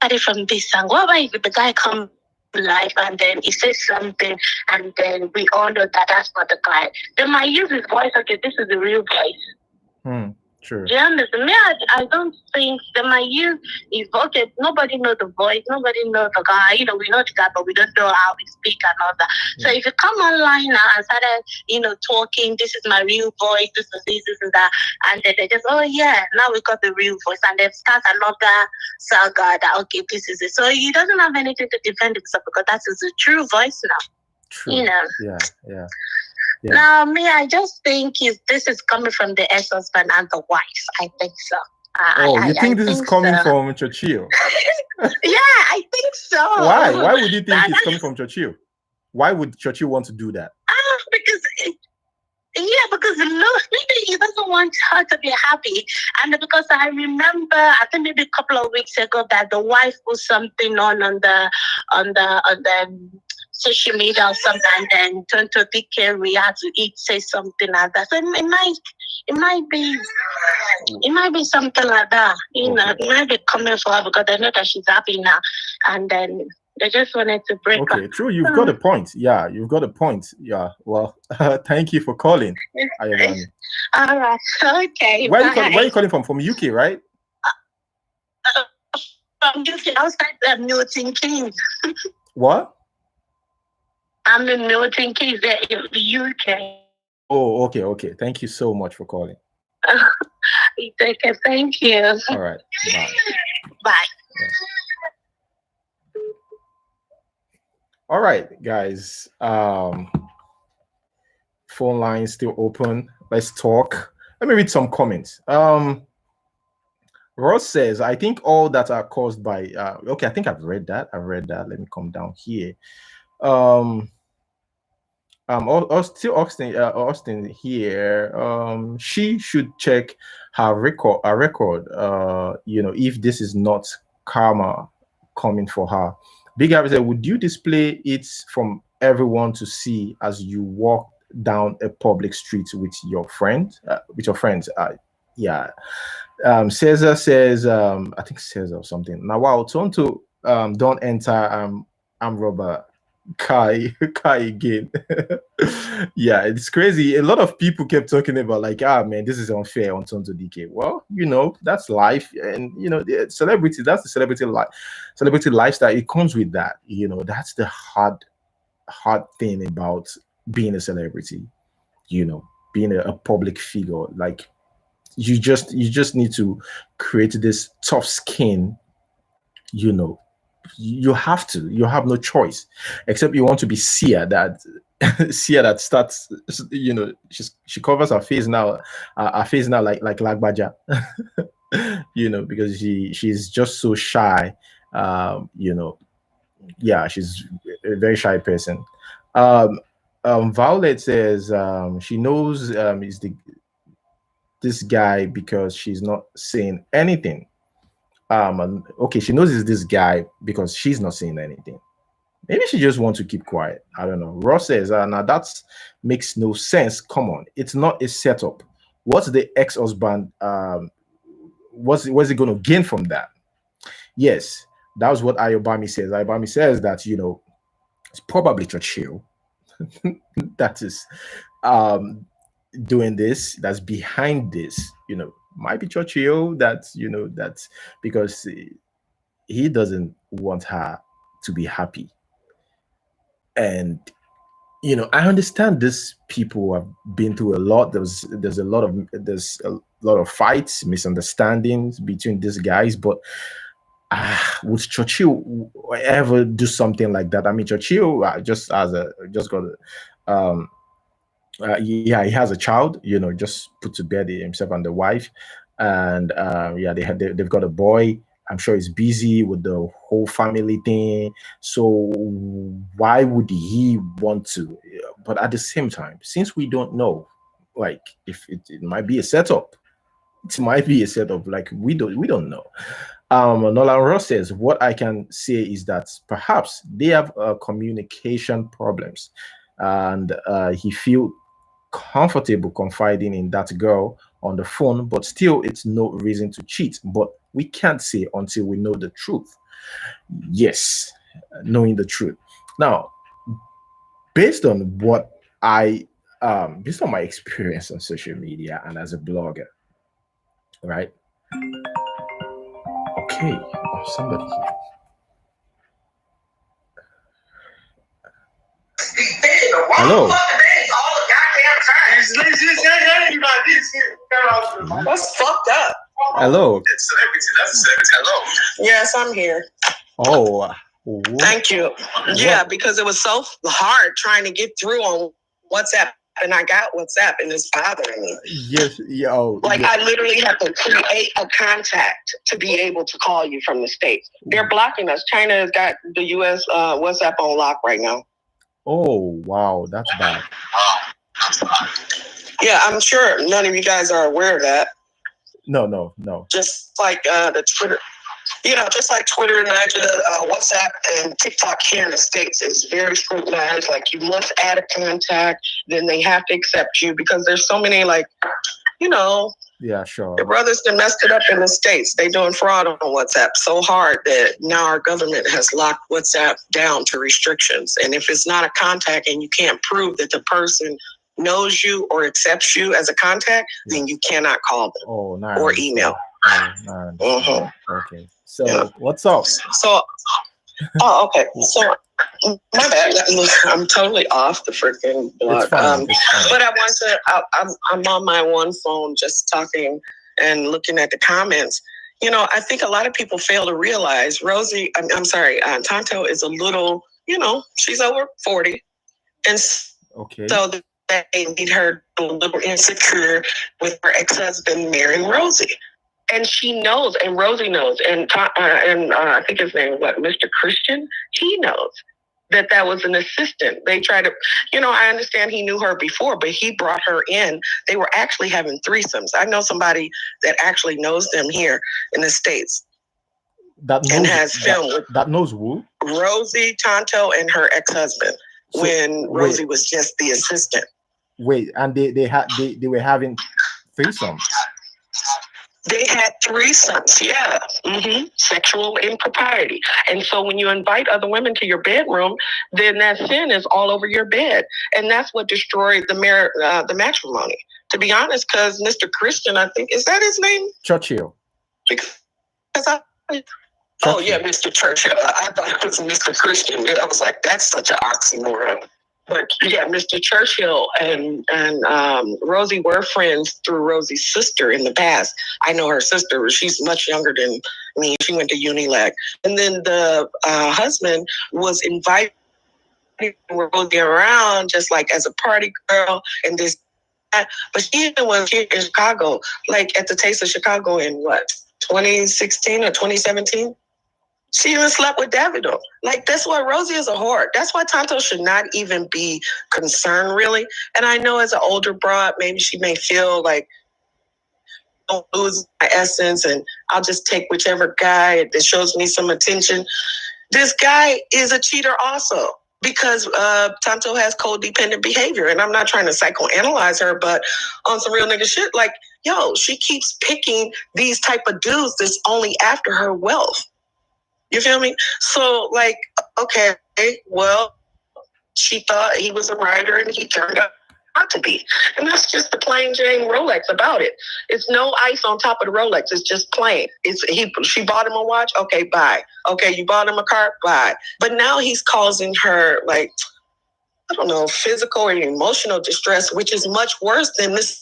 at it from this angle, what about if the guy comes live and then he says something and then we all know that that's not the guy? They might use his voice. Okay, this is the real voice. True. Do you understand? Me, I don't think they might use his voice. Okay, nobody knows the voice, nobody knows the guy. We know the guy, but we don't know how he speak and all that. Yeah. So if you come online now and started, talking, this is my real voice, this is that, and then they just, oh yeah, now we got the real voice, and then start another saga that, okay, this is it. So he doesn't have anything to defend himself because that is the true voice now. True. Yeah. Now, me, I just think this is coming from the ex-husband and the wife. I think so. You think this is coming from Churchill? Yeah, I think so. Why? Why would you think it's coming from Churchill? Why would Churchill want to do that? Because maybe he doesn't want her to be happy, and because I remember, I think maybe a couple of weeks ago that the wife put something on the social media or something, and then Tonto Dike react to it, say something like that. So it might be something like that. It might be coming for her because they know that she's happy now, and then they just wanted to break up. Okay, true. You've got a point. Yeah, you've got a point. Yeah. Well, thank you for calling. All right. Okay. Where are you calling from? From UK, right? From UK, outside Milton Keynes. What? I'm in Milton Keynes, in the UK. Oh, okay. Thank you so much for calling. Dike, thank you. All right. Bye. Bye. Yeah. All right, guys. Phone line still open. Let's talk. Let me read some comments. Ross says, I think all that are caused by okay, I think I've read that. Let me come down here. Still Austin here. She should check her record. If this is not karma coming for her. Big Abby said, would you display it from everyone to see as you walk down a public street with your friends? Yeah. Cesar says, I think Cesar or something. Now, wow, Tonto, don't enter I'm Robert Kai again. Yeah, it's crazy. A lot of people kept talking about like, man, this is unfair on Tonto Dike. Well, that's life, and the celebrity. That's the celebrity lifestyle. It comes with that. That's the hard thing about being a celebrity. Being a public figure. Like, you just need to create this tough skin. You have to. You have no choice, except you want to be Sia that starts. She covers her face now. Like Lagbaja. Because she's just so shy. Yeah, she's a very shy person. Violet says she knows is this guy because she's not saying anything. Okay, she knows it's this guy because she's not saying anything. Maybe she just wants to keep quiet. I don't know. Ross says, now that makes no sense. Come on, it's not a setup. What's the ex-husband? What's he going to gain from that? Yes, that was what Ayobami says. Ayobami says that it's probably Churchill that is doing this. That's behind this. Might be Churchill. That's because he doesn't want her to be happy. And I understand this. People have been through a lot. There's a lot of fights, misunderstandings between these guys. But would Churchill ever do something like that? I mean, Churchill just got he has a child. Just put to bed himself and the wife, and they've got a boy. I'm sure he's busy with the whole family thing. So why would he want to? But at the same time, since we don't know, like, if it might be a setup, Like, we don't know. Nolan Ross says, what I can say is that perhaps they have communication problems, and he feel comfortable confiding in that girl on the phone, but still it's no reason to cheat. But we can't say until we know the truth. Yes, knowing the truth. Now, based on based on my experience on social media and as a blogger, right? Okay, somebody here. Hello. That's fucked up. Hello. Hello. Yes, I'm here. Oh. Thank you. Yeah, because it was so hard trying to get through on WhatsApp, and I got WhatsApp, and it's bothering me. Yes. Yeah. I literally have to create a contact to be able to call you from the States. They're blocking us. China has got the U.S. WhatsApp on lock right now. Oh, wow. That's bad. Yeah, I'm sure none of you guys are aware of that. No. Just like the Twitter, just like Twitter and WhatsApp and TikTok here in the States is very scrutinized. Like, you must add a contact, then they have to accept you because there's so many, Yeah, sure. The brothers that messed it up in the States. They doing fraud on WhatsApp so hard that now our government has locked WhatsApp down to restrictions. And if it's not a contact and you can't prove that the person knows you or accepts you as a contact, then you cannot call them or email. Okay. So what's up? So, okay. So, my bad. I'm totally off the freaking blog. It's fine. But I want to. I'm on my one phone, just talking and looking at the comments, you know, I think a lot of people fail to realize Tonto is a little, you know, she's over 40. And so they need her a little insecure with her ex-husband marrying Rosie. And she knows, and Rosie knows, and I think his name is Mr. Christian? He knows that was an assistant. They tried to, you know, I understand he knew her before, but he brought her in. They were actually having threesomes. I know somebody that actually knows them here in the States. That knows, and has filmed that knows who? Rosie, Tonto, and her ex-husband when Rosie was just the assistant. Wait, and they were having threesomes. They had threesomes, yeah. Mm-hmm. Sexual impropriety. And so when you invite other women to your bedroom, then that sin is all over your bed. And that's what destroyed the matrimony. To be honest, because Mr. Christian, I think, is that his name? Churchill. Oh, yeah, Mr. Churchill. I thought it was Mr. Christian. I was like, that's such an oxymoron. But yeah, Mr. Churchill and Rosie were friends through Rosie's sister in the past. I know her sister. She's much younger than me. She went to Unilag. And then the husband was inviting Rosie around just like as a party girl and this. But she even was here in Chicago, like at the Taste of Chicago in 2016 or 2017? She even slept with Davido. Like, that's why Rosie is a whore. That's why Tonto should not even be concerned, really. And I know as an older broad, maybe she may feel like, don't lose my essence and I'll just take whichever guy that shows me some attention. This guy is a cheater also because Tonto has codependent behavior. And I'm not trying to psychoanalyze her, but on some real nigga shit, like, yo, she keeps picking these type of dudes that's only after her wealth. You feel me? So, like, okay, well, she thought he was a writer and he turned out not to be. And that's just the plain Jane Rolex about it. It's no ice on top of the Rolex. It's just plain. She bought him a watch. Okay, bye. Okay, you bought him a car. Bye. But now he's causing her, like, I don't know, physical or emotional distress, which is much worse than Mr.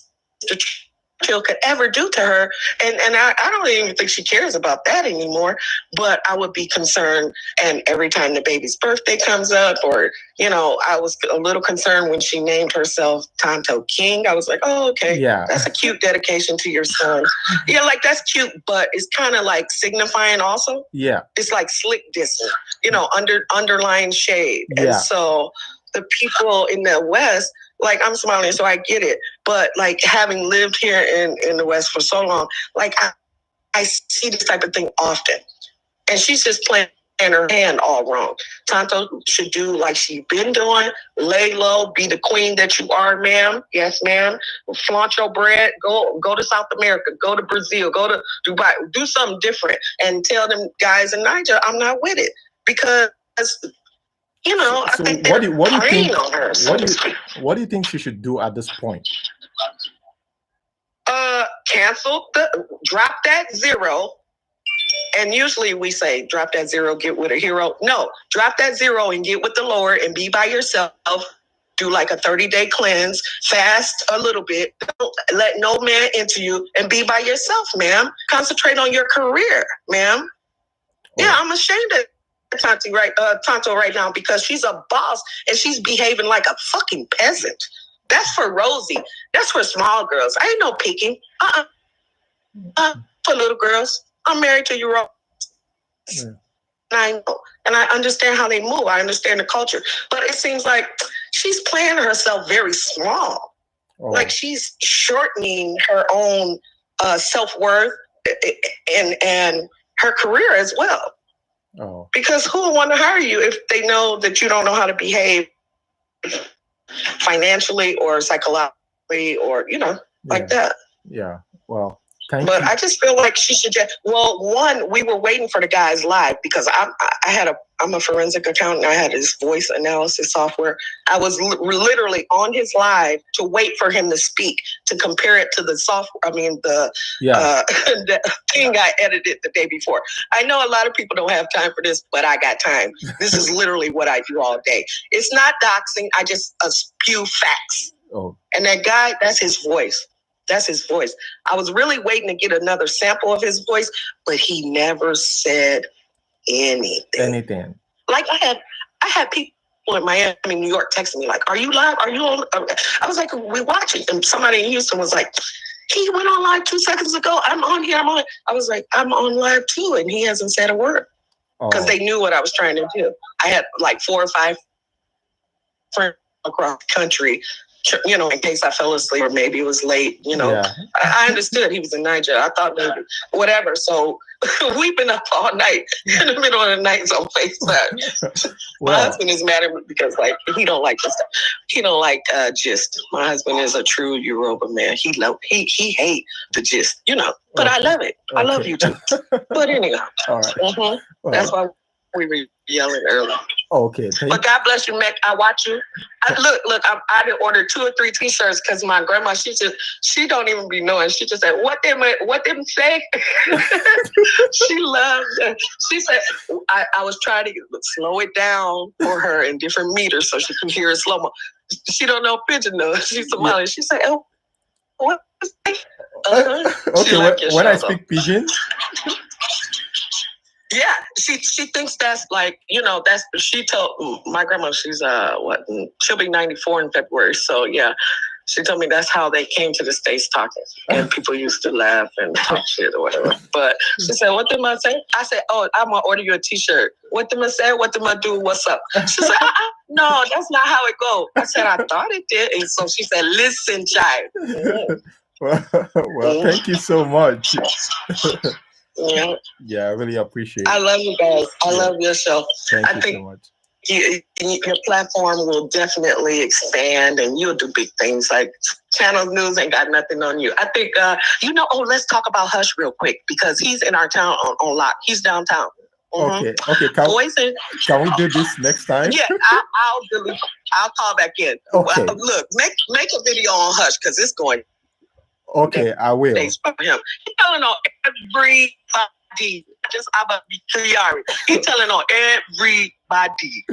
Churchill could ever do to her. And I don't even think she cares about that anymore. But I would be concerned. And every time the baby's birthday comes up, or, you know, I was a little concerned when she named herself Tonto King. I was like, oh, okay, yeah, that's a cute dedication to your son. Yeah, like, that's cute, but it's kind of like signifying also. Yeah. It's like slick dissing, you know, underlying shade. Yeah. And so the people in the West, like, I'm Somalian, so I get it. But, like, having lived here in the West for so long, like, I see this type of thing often. And she's just playing her hand all wrong. Tonto should do like she's been doing, lay low, be the queen that you are, ma'am. Yes, ma'am. Flaunt your bread. Go to South America. Go to Brazil. Go to Dubai. Do something different. And tell them guys in Niger, I'm not with it. Because... You know, so I think what do you think? On her, what do you think she should do at this point? Drop that zero. And usually we say, drop that zero, get with a hero. No, drop that zero and get with the Lord and be by yourself. Do like a 30-day cleanse, fast a little bit. Don't let no man into you and be by yourself, ma'am. Concentrate on your career, ma'am. Oh. Yeah, I'm ashamed of Tonto right now because she's a boss and she's behaving like a fucking peasant. That's for Rosie. That's for small girls. I ain't no picking. For little girls. I'm married to you, Rose. Yeah. And I know. And I understand how they move. I understand the culture. But it seems like she's playing herself very small. Oh. Like she's shortening her own self-worth and her career as well. Oh. Because who would want to hire you if they know that you don't know how to behave financially or psychologically or, you know, like that? Yeah. Well, but I just feel like she should just, we were waiting for the guys live because I'm a forensic accountant. I had this voice analysis software. I was literally on his live to wait for him to speak, to compare it to the software. I mean, the thing I edited the day before. I know a lot of people don't have time for this, but I got time. This is literally what I do all day. It's not doxing. I just spew facts. Oh. And that guy, that's his voice. That's his voice. I was really waiting to get another sample of his voice, but he never said anything. Like I had people in Miami, New York, texting me like, "Are you live? Are you on?" I was like, "We watching." And somebody in Houston was like, "He went on live 2 seconds ago. I'm on here. I'm on." I was like, "I'm on live too," and he hasn't said a word because they knew what I was trying to do. I had like 4 or 5 friends across the country, you know, in case I fell asleep or maybe it was late, you know. Yeah. I understood he was in Niger. I thought maybe whatever. So we've been up all night in the middle of the night on FaceTime. My husband is mad at me because like he don't like this stuff. He don't like gist. My husband is a true Yoruba man. He hate the gist, you know. But I love it. I love you too. But anyhow, all right. That's why we were yelling earlier. Okay. But God bless you, Mac. I watch you. Look, I did order 2 or 3 T-shirts because my grandma, she don't even be knowing. She just said, what them say? She loved it. She said, I was trying to slow it down for her in different meters so she can hear it slow-mo. She don't know pigeon though. She's Somali. Yeah. She said, oh, what? Okay, when I speak pigeon. Yeah, she thinks that's like, you know, that's, she told my grandma, she's she'll be 94 in February. So yeah, she told me that's how they came to the States talking. And people used to laugh and talk shit or whatever. But she said, what did I say? I said, oh, I'm gonna order you a T-shirt. What did I say? What did I do? What's up? She said, no, that's not how it goes. I said, I thought it did. And so she said, listen, child. Well, thank you so much. Yeah, I really appreciate it. I love you guys. I love your show. Thank you so much. Your platform will definitely expand and you'll do big things. Like Channel News ain't got nothing on you. I think, let's talk about Hush real quick because he's in our town on lock. He's downtown. Mm-hmm. Okay. Can we do this next time? Yeah, I'll call back in. Okay. Well, look, make a video on Hush because it's going. Okay, I will. He's telling on everybody. I'm about to be clear. He's telling on everybody.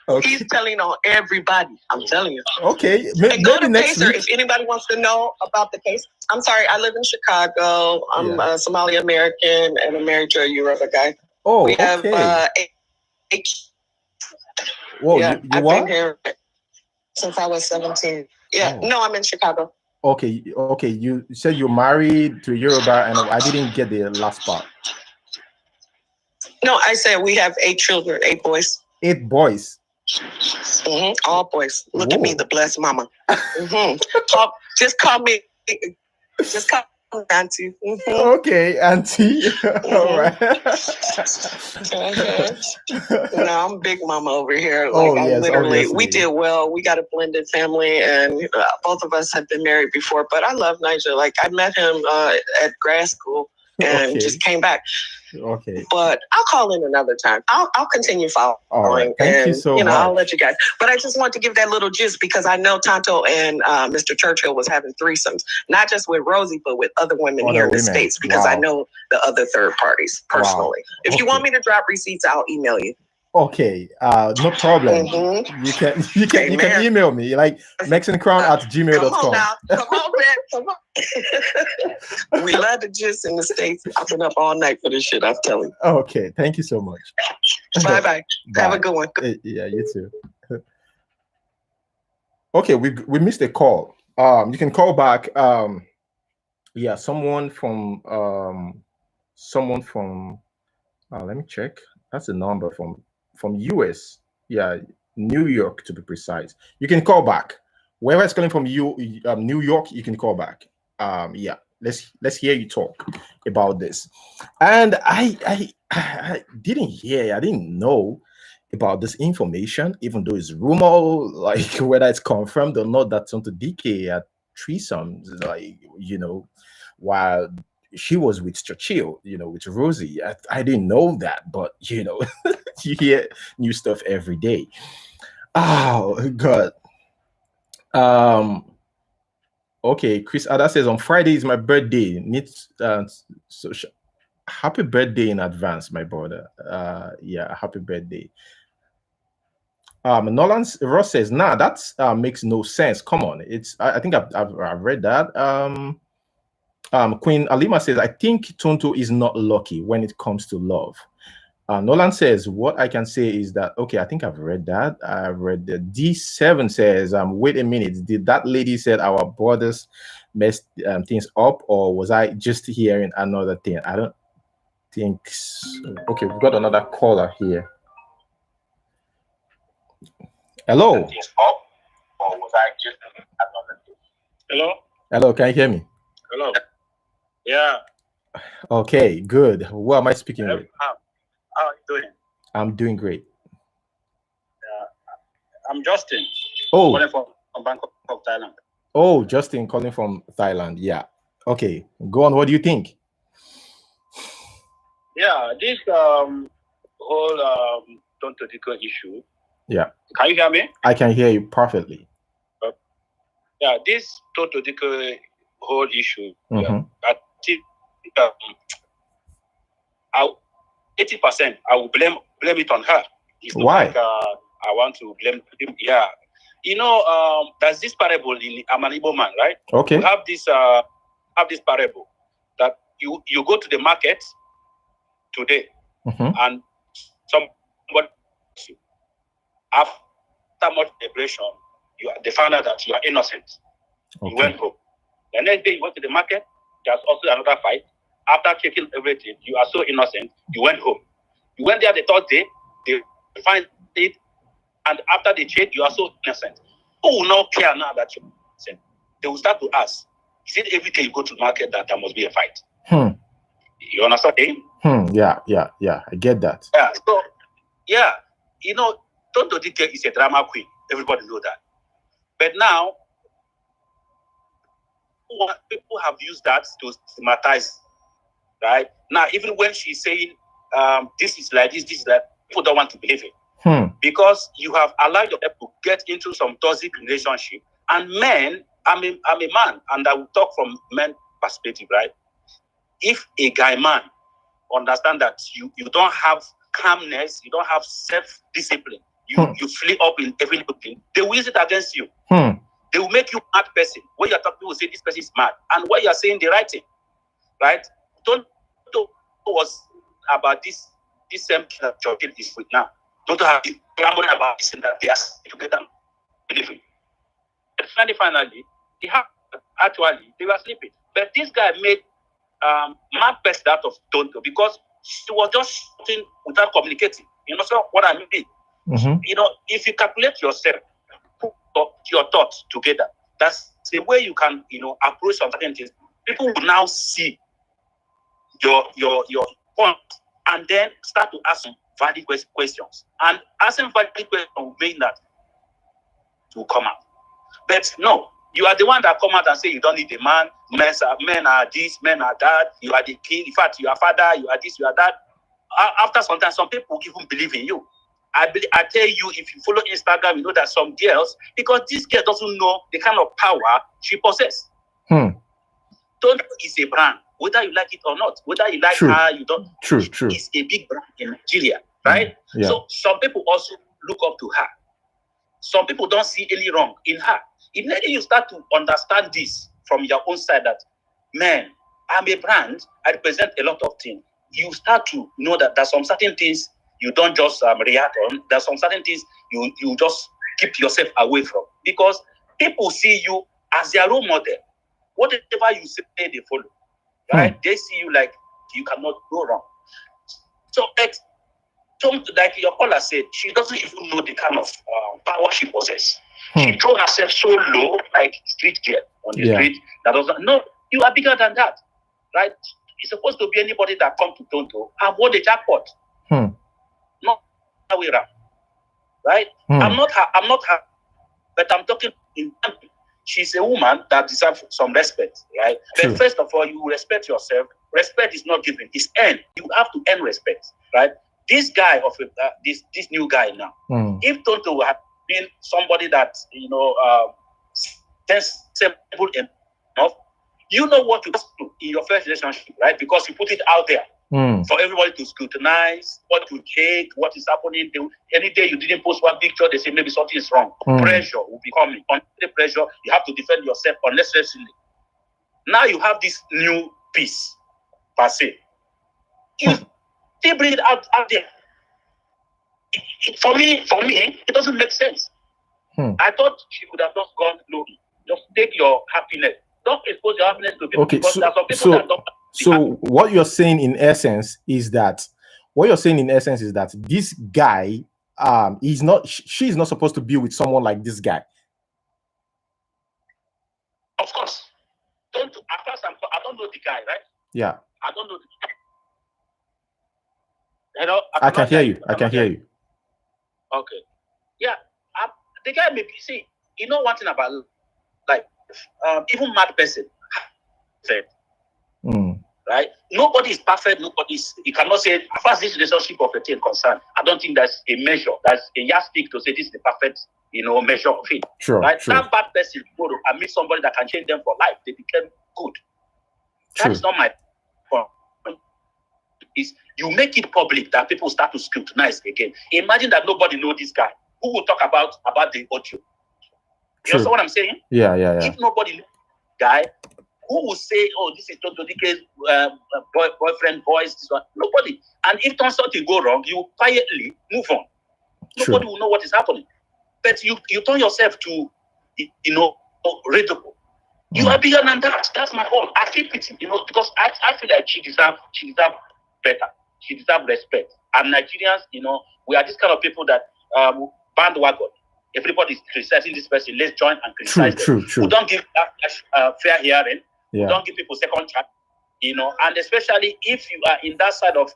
Okay. He's telling on everybody. I'm telling you. Okay, maybe go to next Pacer week. If anybody wants to know about the case. I'm sorry, I live in Chicago. I'm a Somali American and I'm married to a Yoruba guy. Oh, we have Whoa, yeah, I've been here since I was 17. Yeah, no, I'm in Chicago. Okay. You said you're married to Yoruba, and I didn't get the last part. No, I said we have 8 children, 8 boys. 8 boys. Mm-hmm. All boys. Look at me, the blessed mama. Mm-hmm. Just call me Auntie. Mm-hmm. Okay, Auntie. Mm-hmm. All right. Mm-hmm. No, I'm big mama over here. Like I literally, obviously. We did well. We got a blended family, and both of us have been married before. But I love Niger. Like I met him at grad school and just came back. Okay. But I'll call in another time. I'll continue following. All right. Thank you so much. I'll let you guys. But I just want to give that little gist because I know Tonto and Mr. Churchill was having threesomes, not just with Rosie, but with other women here in the States because I know the other third parties personally. Wow. If you want me to drop receipts, I'll email you. Okay, no problem. Mm-hmm. You can email me like mexicancrown@gmail.com. Come on, man. Come on. We love the gist in the States. I've been up all night for this shit, I'm telling you. Okay, thank you so much. Bye. Have a good one. Yeah, you too. Okay, we missed a call. You can call back. Yeah, someone from let me check. That's the number from US. Yeah, New York to be precise. You can call back. Wherever it's calling from New York, you can call back. Yeah, let's hear you talk about this. And I didn't know about this information, even though it's rumor, like whether it's confirmed or not, that Tonto Dike had threesomes, like, while she was with Churchill, with Rosie. I didn't know that, but you hear new stuff every day. Oh God. Okay, Chris Ada says on Friday is my birthday. Happy birthday in advance, my brother. Yeah, happy birthday. Nolan Ross says, nah, that makes no sense. Come on, I think I've read that. Queen Alima says, I think Tonto is not lucky when it comes to love. Nolan says, what I can say is that, okay, I think I've read that. I've read that. D7 says, wait a minute, did that lady said our borders messed things up, or was I just hearing another thing? I don't think so. Okay, we've got another caller here. Hello. Or was I just another thing? Hello? Hello, can you hear me? Hello. Yeah. Okay, good. Who am I speaking with? How are you doing? I'm doing great. I'm Justin. Oh. Calling from Bangkok, Thailand. Oh, Justin calling from Thailand. Yeah. Okay. Go on. What do you think? Yeah, this whole Tonto Dike issue. Yeah. Can you hear me? I can hear you perfectly. Yeah, this Tonto Dike whole issue. Mm-hmm. Yeah, I think 80% I will blame it on her. It's not Why? like I want to blame him. Yeah. You know, there's this parable in I'm an Igbo man, right? Okay. We have this parable that you go to the market today, mm-hmm. and somebody after much deliberation, they found out that you are innocent. Okay. You went home. The next day you went to the market, there's also another fight. After checking everything, you are so innocent, you went home. You went there the third day, they find it, and after they check, you are so innocent. Who will not care now that you're innocent? They will start to ask, is it every day you go to the market that there must be a fight? You understand? Yeah, I get that. Yeah, so, yeah, you know, Tonto Dike is a drama queen. Everybody know that. But now, people have used that to stigmatize, right? Now, even when she's saying, this is like this is like, people don't want to believe it. Because you have allowed yourself to get into some toxic relationship. And men, I'm a man, and I will talk from men's perspective, right? If a guy man understand that you don't have calmness, you don't have self-discipline, you flee up in every little thing, they will use it against you. They will make you a mad person. When you're talking, people say this person is mad. And when you're saying the right thing, right? Don't was about this same thing that Jordan is with now. Don't have the clamoring about this and that they are together. And finally, they were sleeping. But this guy made mad person out of Tonto because she was just shooting without communicating. You know, so what I mean? Mm-hmm. You know, if you calculate yourself, put your thoughts together, that's the way you can, you know, approach some certain things. People will now see your point and then start to ask some valid questions. And asking valid questions will mean that to come out. But no, you are the one that come out and say you don't need a man. Men are this, men are that. You are the king. In fact, you are father. You are this, you are that. After some time, some people even believe in you. I tell you, if you follow Instagram, you know that some girls, because this girl doesn't know the kind of power she possesses. Tonto is a brand, whether you like it or not. Whether you like her, you don't. True. It's a big brand in Nigeria, right? Yeah. So some people also look up to her. Some people don't see any wrong in her. Immediately you start to understand this from your own side that, man, I'm a brand, I represent a lot of things. You start to know that there's some certain things you don't just react on. There's some certain things you just keep yourself away from. Because people see you as their role model. Whatever you say, they follow. Right? They see you like you cannot go wrong. So, like your caller said, she doesn't even know the kind of power she possesses. She throws herself so low, like street girl on the street, that doesn't know. You are bigger than that, right? It's supposed to be anybody that comes to Tonto and won the jackpot. Not that way around, right? I'm not her, but I'm talking in. She's a woman that deserves some respect, right? True. But first of all, you respect yourself. Respect is not given; it's earned. You have to earn respect, right? This guy this new guy now, if Tonto had been somebody that, you know, sensible enough, you know what to do in your first relationship, right? Because you put it out there for everybody to scrutinize, what to take, what is happening. Any day you didn't post one picture, they say maybe something is wrong. Pressure will be coming. On the pressure, you have to defend yourself unnecessarily. Now you have this new piece, per se. You still bring it out there. For me, it doesn't make sense. I thought she could have just gone slowly. Just take your happiness. Don't expose your happiness to people. Okay, because there are some people that don't. So what you're saying in essence is that this guy, she's not supposed to be with someone like this guy. Of course. I don't know the guy, right? Yeah. I don't know the guy. Hello? I can hear you. I can hear you. Okay. Yeah. The guy may be, see, you know one thing about life, even mad person, right? Nobody is perfect. You cannot say, as far as this relationship of a thing concerned, I don't think that's a measure. That's a yardstick to say this is the perfect, measure of it. Sure. Right? Sure. That bad person go and meet somebody that can change them for life. They became good. That is not my point. Is you make it public that people start to scrutinize again. Imagine that nobody knows this guy. Who will talk about the audio? You understand what I'm saying? Yeah. If nobody knows the guy, who will say, "Oh, this is Tonto Dike's boyfriend, voice"? This one, nobody. And if something go wrong, you quietly move on. Nobody will know what is happening. But you turn yourself to, ridicule. You are bigger than that. That's my own. I feel pity, because I feel like she deserves better. She deserves respect. And Nigerians, we are this kind of people that bandwagon. Everybody is criticizing this person. Let's join and criticize them. True. We don't give fair hearing. Yeah. We don't give people second chance. And especially if you are in that side of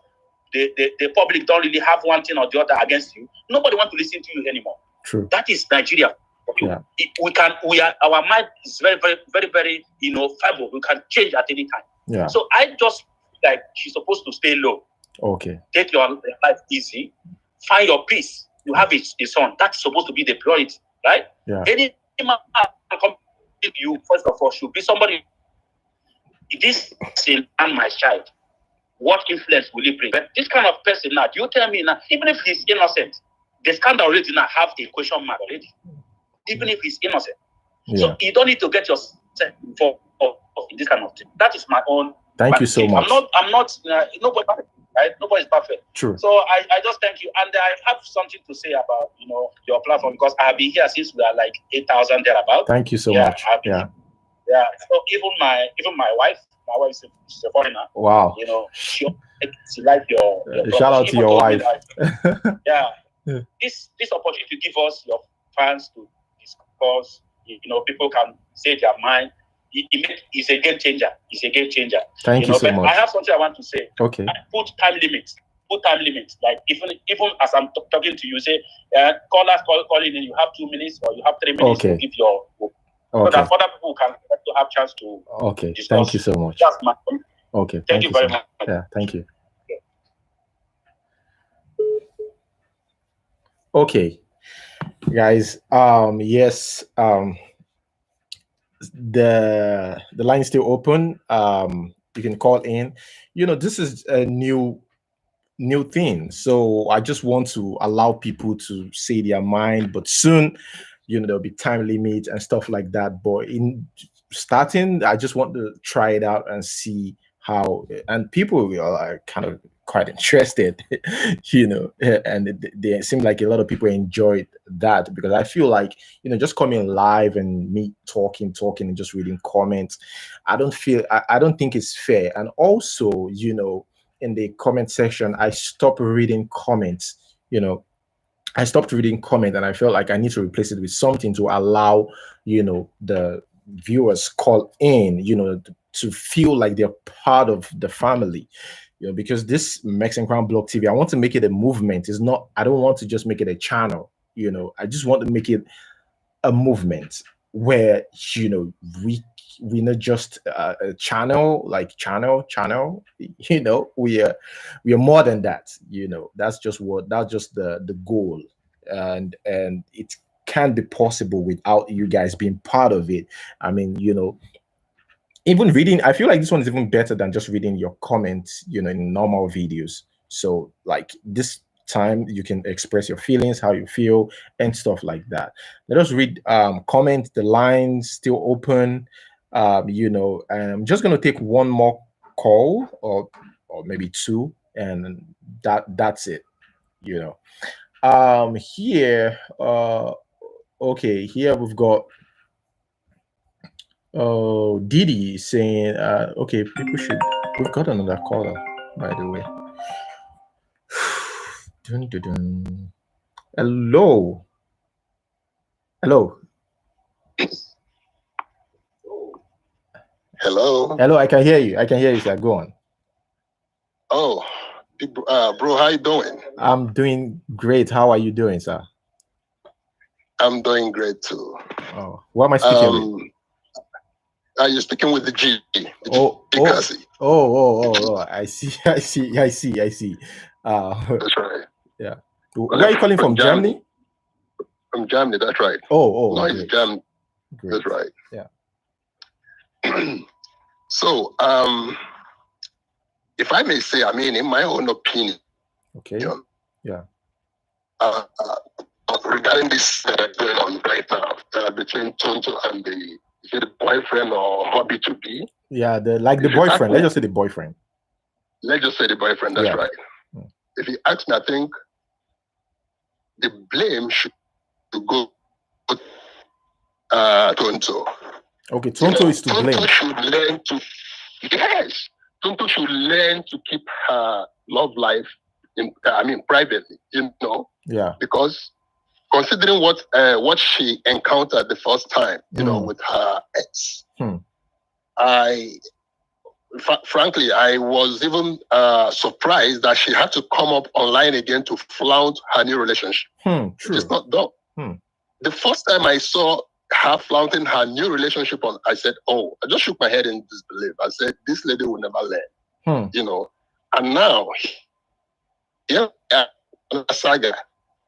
the public don't really have one thing or the other against you, nobody wants to listen to you anymore. True. That is Nigeria. Yeah. Our mind is very, very, very, very, fiable. We can change at any time. Yeah. So I just feel like she's supposed to stay low. Okay. Take your life easy. Find your peace. You have a son. That's supposed to be the priority, right? Yeah. Any man come to you, first of all, should be somebody. If this is my child, what influence will he bring? But this kind of person now, you tell me now, even if he's innocent, the scandal already now have a question mark already. Even if he's innocent. Yeah. So you don't need to get yourself involved in this kind of thing. That is my own. Thank you so much. I'm not nobody perfect, right? Nobody's perfect. True. So I just thank you. And I have something to say about, your platform, because I have been here since we are like 8,000 thereabout. Thank you so much. Yeah. So even my wife is a foreigner. Wow. She likes your shout out to your wife. Yeah. This opportunity to give us your fans to discuss, people can say their mind. It's a game changer. Thank you so much. I have something I want to say. Okay. Put time limits. Like even as I'm talking to you, say callers calling in. You have 2 minutes or you have 3 minutes to give your. So that other people can have chance to. Okay. Discuss. Thank you so much. That's my. Okay. Thank you very much. Yeah. Thank you. Okay, guys. Yes. The line is still open. You can call in. This is a new thing, so I just want to allow people to say their mind, but soon, there'll be time limit and stuff like that. But in starting, I just want to try it out and see how. And people are kind of quite interested, and they seem like a lot of people enjoyed that, because I feel like, just coming live and me talking and just reading comments, I don't think it's fair. And also, in the comment section, I stopped reading comments, and I felt like I need to replace it with something to allow, the viewers call in, to feel like they're part of the family. Because this Mexican Crown Blog TV, I want to make it a movement. I don't want to just make it a channel. I just want to make it a movement where, we not just a channel, like channel. We are more than that. That's just the goal, and it can't be possible without you guys being part of it. I mean, even reading, I feel like this one is even better than just reading your comments, in normal videos. So like this time you can express your feelings, how you feel, and stuff like that. Let us read comments. The line still open. 9 minutes. Okay. All right. So, guys, yes, we are still on. So, I just want to allow people to say their mind, but soon, people can say their mind. You know, and I'm just gonna take one more call or maybe two, and that's it. You know. Here, okay, here we've got Didi saying, okay, people should. We've got another caller, by the way. Dun, dun, dun. Hello. Hello. Hello. Hello, I can hear you. I can hear you, sir. Go on. Oh, bro, how you doing? I'm doing great. How are you doing, sir? I'm doing great too. Oh, what am I speaking with? You're speaking with the G. I see. I see. That's right. Yeah. Where are you calling from? Germany? From Germany, that's right. No, great. It's Germany. Great. That's right. Yeah. So, if I may say, I mean, in my own opinion, okay, yeah, regarding this going on right now between Tonto and the boyfriend or hobby to be. Yeah, the boyfriend. Let's just say the boyfriend. Let's just say the boyfriend. That's right. If you ask me, I think the blame should go Tonto. Okay, Tonto is to blame. Tonto should learn to. Yes, Tonto should learn to keep her love life privately. You know. Yeah. Because considering what she encountered the first time, you know, with her ex, frankly, I was even surprised that she had to come up online again to flaunt her new relationship. True. It's not done. The first time I saw her flaunting her new relationship I said, oh, I just shook my head in disbelief. I said, this lady will never learn. You know, and now, yeah, saga.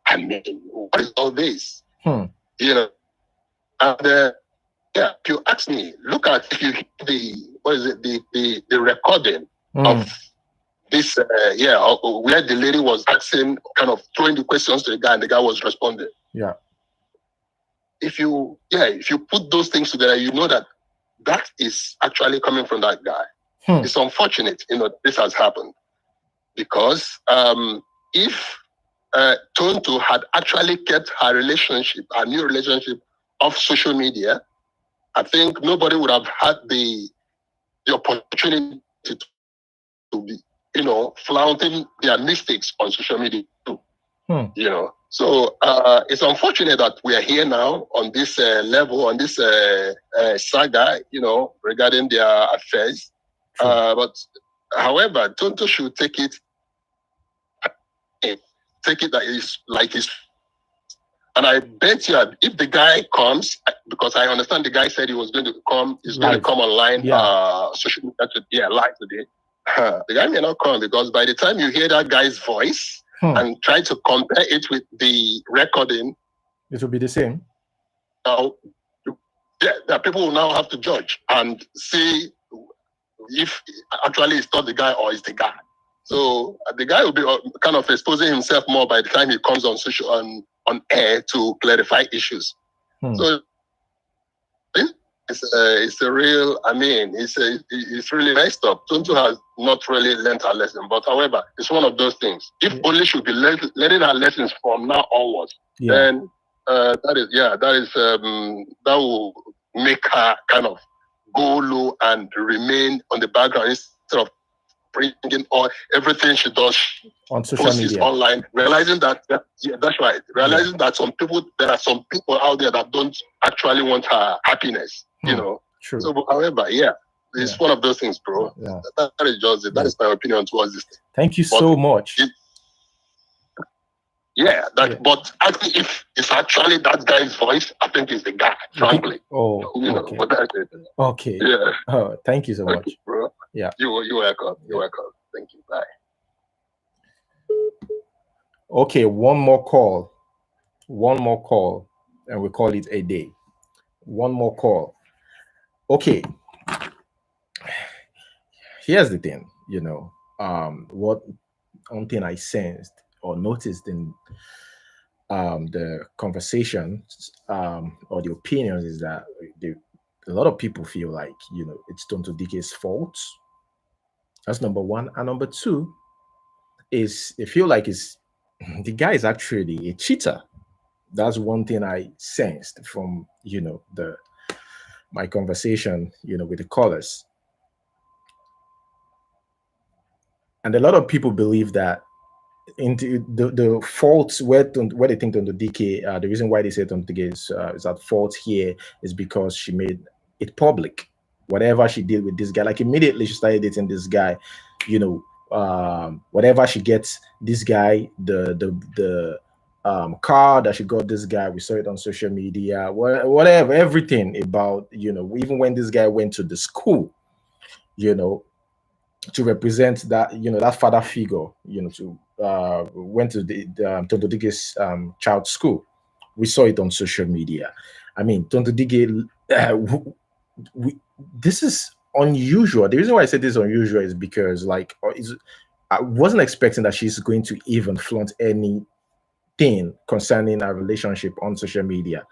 I mean, what is all this? You know, and yeah, if you ask me, look at if you hear the recording of this where the lady was asking, kind of throwing the questions to the guy, and the guy was responding. Yeah. If you put those things together, you know that is actually coming from that guy. It's unfortunate, you know, this has happened because if Tonto had actually kept her new relationship off social media, I think nobody would have had the opportunity to be, you know, flaunting their mistakes on social media too. You know, so it's unfortunate that we are here now on this level, on this saga, you know, regarding their affairs. But however, Tonto should take it that is like his. And I bet you, if the guy comes, because I understand the guy said he was going to come, going to come online, social media, live today. The guy may not come because by the time you hear that guy's voice and try to compare it with the recording, it will be the same. Now, that people will now have to judge and see if actually it's not the guy or it's the guy. So the guy will be kind of exposing himself more by the time he comes on on air to clarify issues. So it's a real. I mean, it's really messed up. Tonto has not really learned her lesson, but however, it's one of those things. If only should be learning her lessons from now onwards, then that will make her kind of go low and remain on the background instead of bringing all everything she does on social media online, realizing that that's right. Realizing that there are some people out there that don't actually want her happiness. You know. True. So, however, it's one of those things, bro. Yeah. That is just it. That is my opinion towards this thing. Thank you so much. But I think if it's actually that guy's voice, I think it's the guy, frankly. Okay. But that's it. Okay. Yeah. Oh, thank you so much. You, bro. Yeah. You're welcome. You're welcome. Thank you. Bye. Okay, one more call, and we call it a day. One more call. Okay. Here's the thing, you know, one thing I sensed or noticed in the conversations or the opinions is that a lot of people feel like, it's Tonto Dike's fault. That's number one. And number two is they feel like the guy is actually a cheater. That's one thing I sensed from, the my conversation, with the callers. And a lot of people believe that into the faults where they think Tonto Dike, the reason why they say Tonto Dike is at fault here is because she made it public. Whatever she did with this guy, like immediately she started dating this guy, whatever she gets this guy, the car that she got this guy, we saw it on social media, whatever, everything about, even when this guy went to the school, to represent that, that father figure, to went to the Tonto Dike's child school. We saw it on social media. I mean, Tonto Dike, this is unusual. The reason why I said this is unusual is because, like, I wasn't expecting that she's going to even flaunt anything concerning our relationship on social media.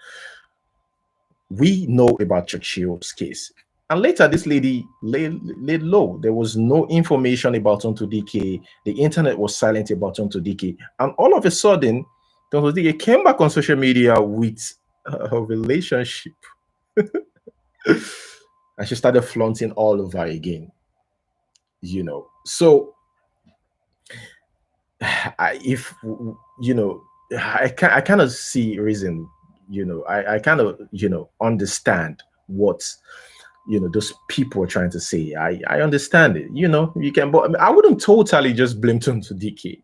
We know about Churchill's case. And later, this lady laid low. There was no information about Tonto Dike. The internet was silent about Tonto Dike. And all of a sudden, Tonto Dike came back on social media with her relationship. And she started flaunting all over again. So I kind of see reason, I kind of, understand what those people are trying to say. I understand it. You can, but I wouldn't totally just blame Tonto Dike.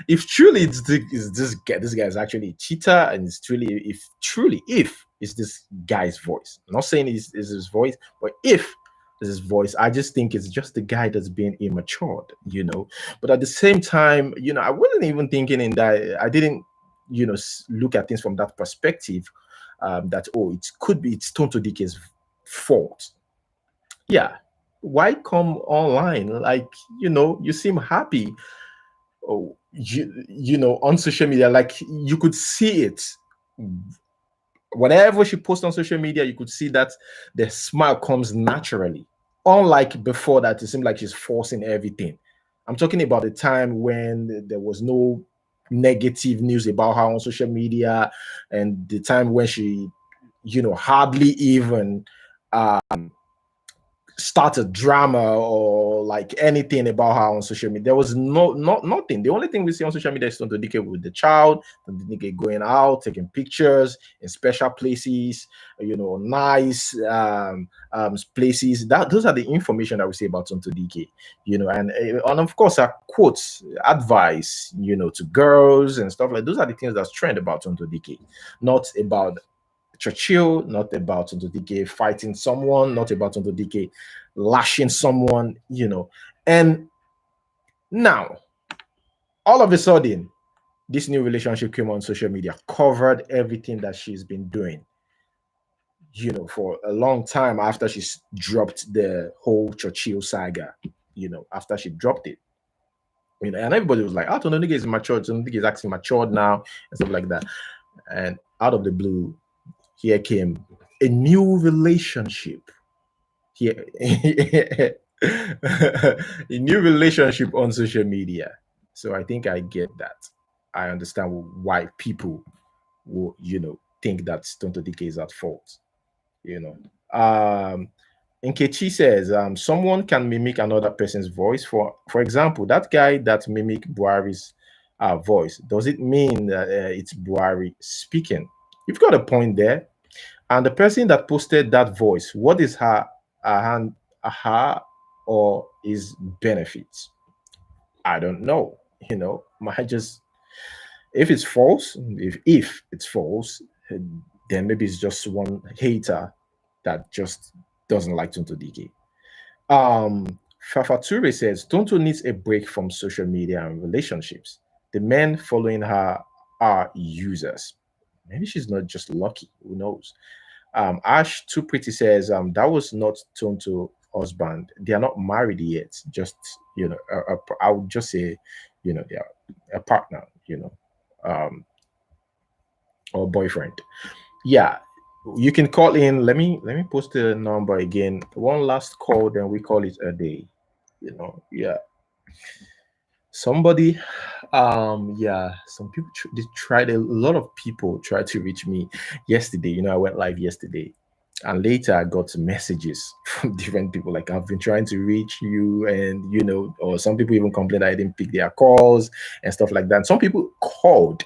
If truly it's this guy is actually a cheater, and it's if it's this guy's voice. I'm not saying it's his voice, but if it's his voice, I just think it's just the guy that's being immature. But at the same time, I wasn't even thinking in that. I didn't, look at things from that perspective. That it's Tonto Dike's fault. Yeah, why come online? Like, you seem happy. Oh, on social media, like you could see it. Whatever she posts on social media, you could see that the smile comes naturally. Unlike before, that it seemed like she's forcing everything. I'm talking about the time when there was no negative news about her on social media, and the time when she, hardly even start a drama or like anything about her on social media. There was nothing. The only thing we see on social media is Tonto Dike with the child, Tonto Dike going out, taking pictures in special places, nice places. Those are the information that we see about Tonto Dike, and of course our quotes, advice, to girls and stuff like those are the things that's trend about Tonto Dike, not about Churchill, not about Tonto Dike fighting someone, not about Tonto Dike lashing someone, And now, all of a sudden, this new relationship came on social media, covered everything that she's been doing, for a long time after she's dropped the whole Churchill saga, after she dropped it. And everybody was like, Tonto Dike is matured, Tonto Dike is actually matured now, and stuff like that. And out of the blue, here came a new relationship. Here, a new relationship on social media. So I think I get that. I understand why people will, think that Tonto Dike is at fault. Nkechi says, someone can mimic another person's voice. For example, that guy that mimic Buhari's voice, does it mean that it's Buhari speaking? You've got a point there. And the person that posted that voice, what is her or his benefits? I don't know. Might just, if it's false, if it's false, then maybe it's just one hater that just doesn't like Tonto Dike. Fafature says Tonto needs a break from social media and relationships. The men following her are users. Maybe she's not just lucky. Who knows? Ash Too Pretty says that was not Tonto husband. They are not married yet. Just I would just say, yeah, a partner, or boyfriend. Yeah, You can call in. Let me post the number again. One last call, then we call it a day. Yeah. Somebody, yeah, some people they tried. A lot of people tried to reach me yesterday. I went live yesterday, and later I got messages from different people. Like, I've been trying to reach you, and or some people even complained I didn't pick their calls and stuff like that. And some people called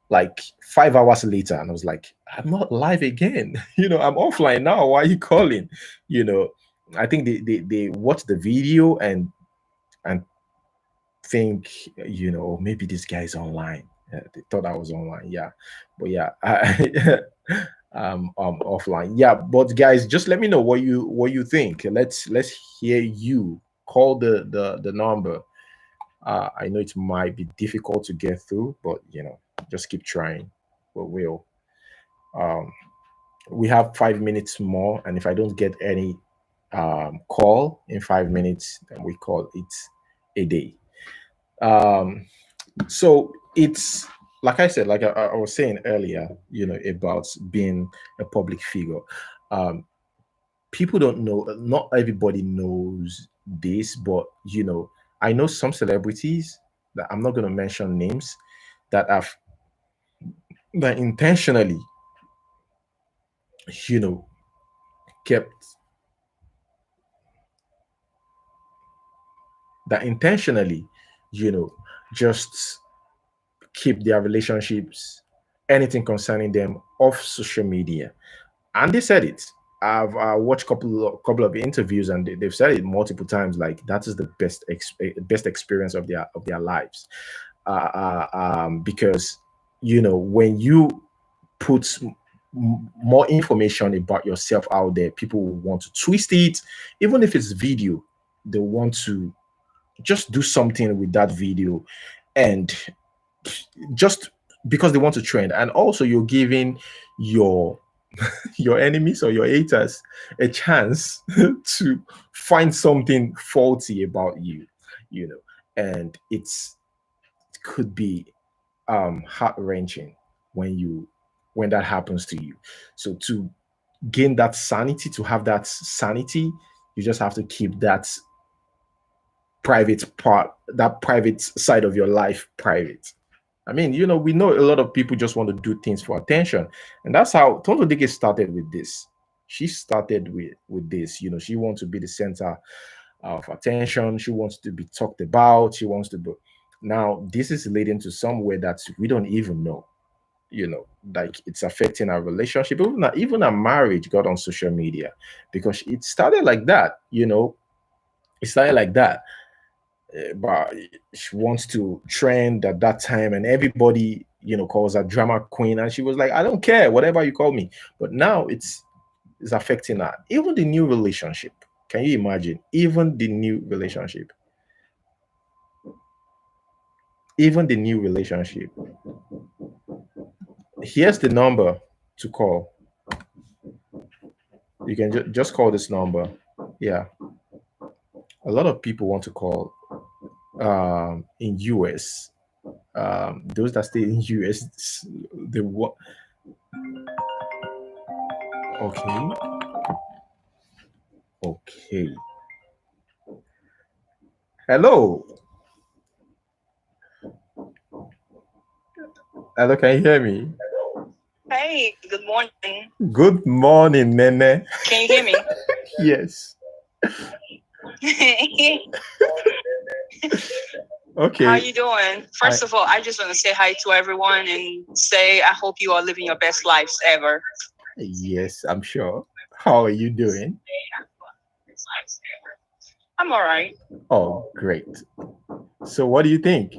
like 5 hours later, and I was like, I'm not live again. I'm offline now. Why are you calling? You know, I think they watched the video and think, maybe this guy's online. They thought I was online. Yeah, but yeah, offline. Yeah, but guys, just let me know what you think. Let's hear you. Call the number. I know it might be difficult to get through, but just keep trying. We will. Um, we have 5 minutes more, and if I don't get any call in 5 minutes, then we call it a day. Um, so it's like I said, like I was saying earlier, about being a public figure. Um, People don't know. Not everybody knows this, but I know some celebrities that I'm not going to mention names that have that intentionally, you know, kept that intentionally, you know, just keep their relationships, anything concerning them, off social media. And they said it. I've watched couple of interviews, and they've said it multiple times. Like, that is the best experience of their lives, because when you put more information about yourself out there, people will want to twist it, even if it's video. They want to just do something with that video, and just because they want to trend. And also, you're giving your your enemies or your haters a chance to find something faulty about you, and it could be heart wrenching when that happens to you. So to gain that sanity, to have that sanity, you just have to keep that private side of your life private. I mean, we know a lot of people just want to do things for attention, and that's how Tonto Dike started with this. She started with this. She wants to be the center of attention. She wants to be talked about. She wants to be. Now, this is leading to somewhere that we don't even know. Like, it's affecting our relationship, even our marriage got on social media, because it started like that. It started like that, but she wants to trend at that time, and everybody calls her drama queen, and she was like, I don't care whatever you call me. But now it's affecting her. Even the new relationship, can you imagine? Even the new relationship. Here's the number to call. You can just call this number. Yeah, a lot of people want to call in US. Those that stay in US, they want. Okay. Okay. Hello. Hello, can you hear me? Hey, good morning. Good morning, Nene. Can you hear me? Yes. Okay. How you doing? First of all, I just want to say hi to everyone and say I hope you are living your best lives ever. Yes, I'm sure. How are you doing? I'm all right. Oh, great. So what do you think?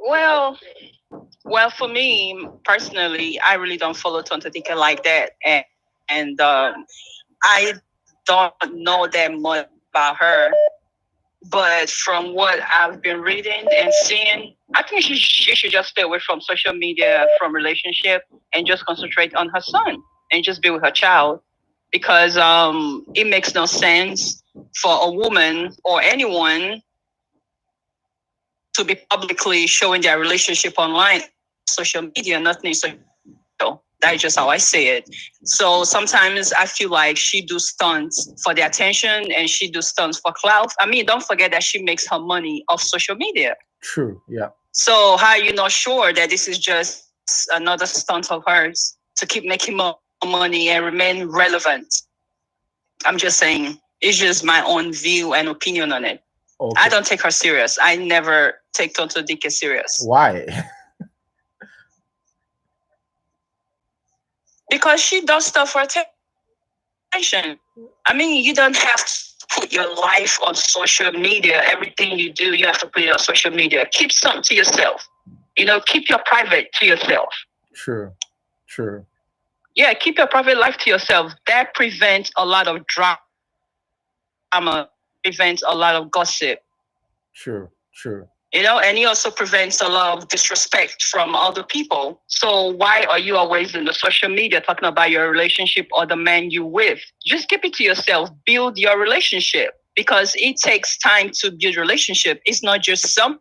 Well, for me personally, I really don't follow Tonto Dike like that, and I don't know that much about her. But from what I've been reading and seeing, I think she should just stay away from social media, from relationship, and just concentrate on her son and just be with her child. Because it makes no sense for a woman or anyone to be publicly showing their relationship online social media, nothing is social. That's just how I say it. So sometimes I feel like she do stunts for the attention and she do stunts for clout. I mean, don't forget that she makes her money off social media. True. Yeah. So how are you not sure that this is just another stunt of hers to keep making more money and remain relevant? I'm just saying, it's just my own view and opinion on it. Okay. I don't take her serious. I never take Tonto Dike serious. Why? Because she does stuff for attention. I mean, you don't have to put your life on social media. Everything you do, you have to put it on social media. Keep some to yourself. Keep your private to yourself. True. Yeah, keep your private life to yourself. That prevents a lot of drama, prevents a lot of gossip. True. And it also prevents a lot of disrespect from other people. So why are you always in the social media talking about your relationship or the man you with? Just keep it to yourself. Build your relationship, because it takes time to build relationship. It's not just something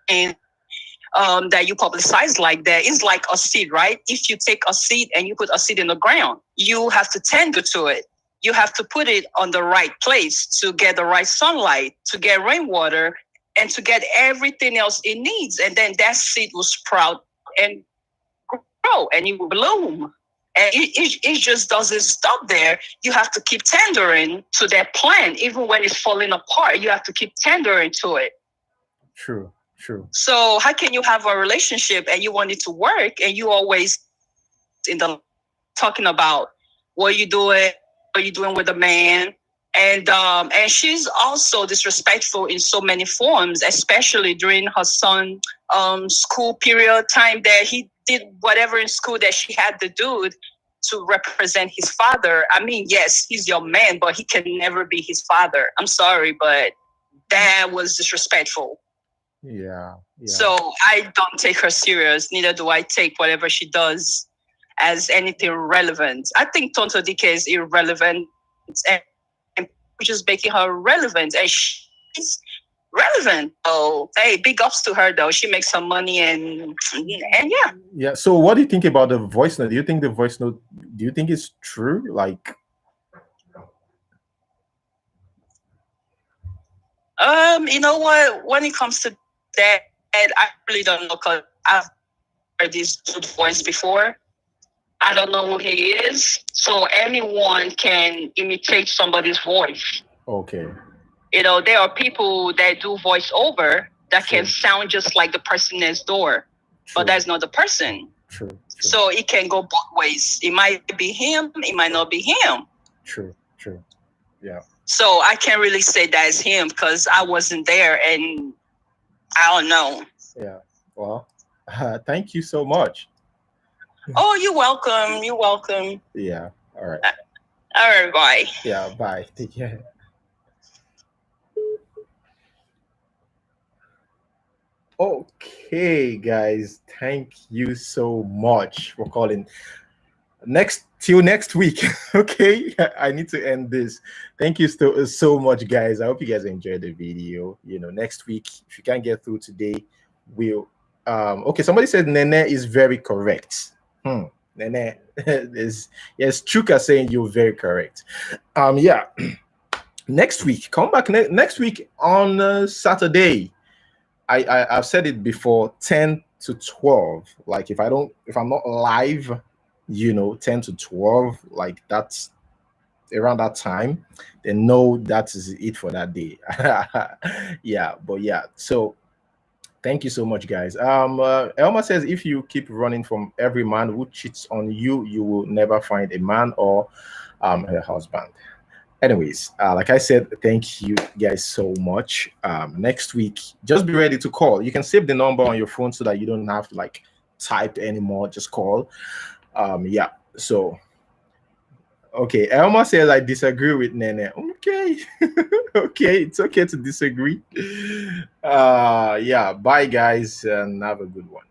that you publicize like that. It's like a seed, right? If you take a seed and you put a seed in the ground, you have to tend to it. You have to put it on the right place to get the right sunlight, to get rainwater, and to get everything else it needs. And then that seed will sprout and grow and it will bloom. And it just doesn't stop there. You have to keep tendering to that plant. Even when it's falling apart, you have to keep tendering to it. True. So how can you have a relationship and you want it to work and you always talking about what you doing with a man? And she's also disrespectful in so many forms, especially during her son's school period time that he did whatever in school that she had to do to represent his father. I mean, yes, he's your man, but he can never be his father. I'm sorry, but that was disrespectful. Yeah. So I don't take her serious. Neither do I take whatever she does as anything relevant. I think Tonto Dike is irrelevant and just making her relevant, and she's relevant. So hey, big ups to her though. She makes some money and yeah. Yeah. So what do you think about the voice note? Do you think it's true? Like, you know what? When it comes to that, I really don't know, because I've heard this dude's voice before. I don't know who he is. So anyone can imitate somebody's voice. Okay. There are people that do voiceover that can sound just like the person next door, but that's not the person. True. So it can go both ways. It might be him, it might not be him. True. Yeah. So I can't really say that's him because I wasn't there and I don't know. Yeah. Well, thank you so much. Oh, you're welcome. Yeah. All right. All right, bye. Yeah, bye. Take care. Okay, guys. Thank you so much for calling. Till next week. Okay, I need to end this. Thank you so much, guys. I hope you guys enjoyed the video. Next week, if you can't get through today, we'll okay, somebody said Nene is very correct. Nene is, yes, Chuka saying you're very correct. Yeah. Next week, come back next week on Saturday. I've said it before, 10 to 12. Like if I'm not live, 10 to 12, like that's around that time, then no, that is it for that day. Yeah, but yeah, so thank you so much, guys. Elma says, if you keep running from every man who cheats on you, you will never find a man or her husband. Anyways, like I said, thank you guys so much. Next week, just be ready to call. You can save the number on your phone so that you don't have to like type anymore. Just call. Yeah. So, okay. Elma says I disagree with Nene. Okay. Okay, it's okay to disagree. Yeah. Bye, guys, and have a good one.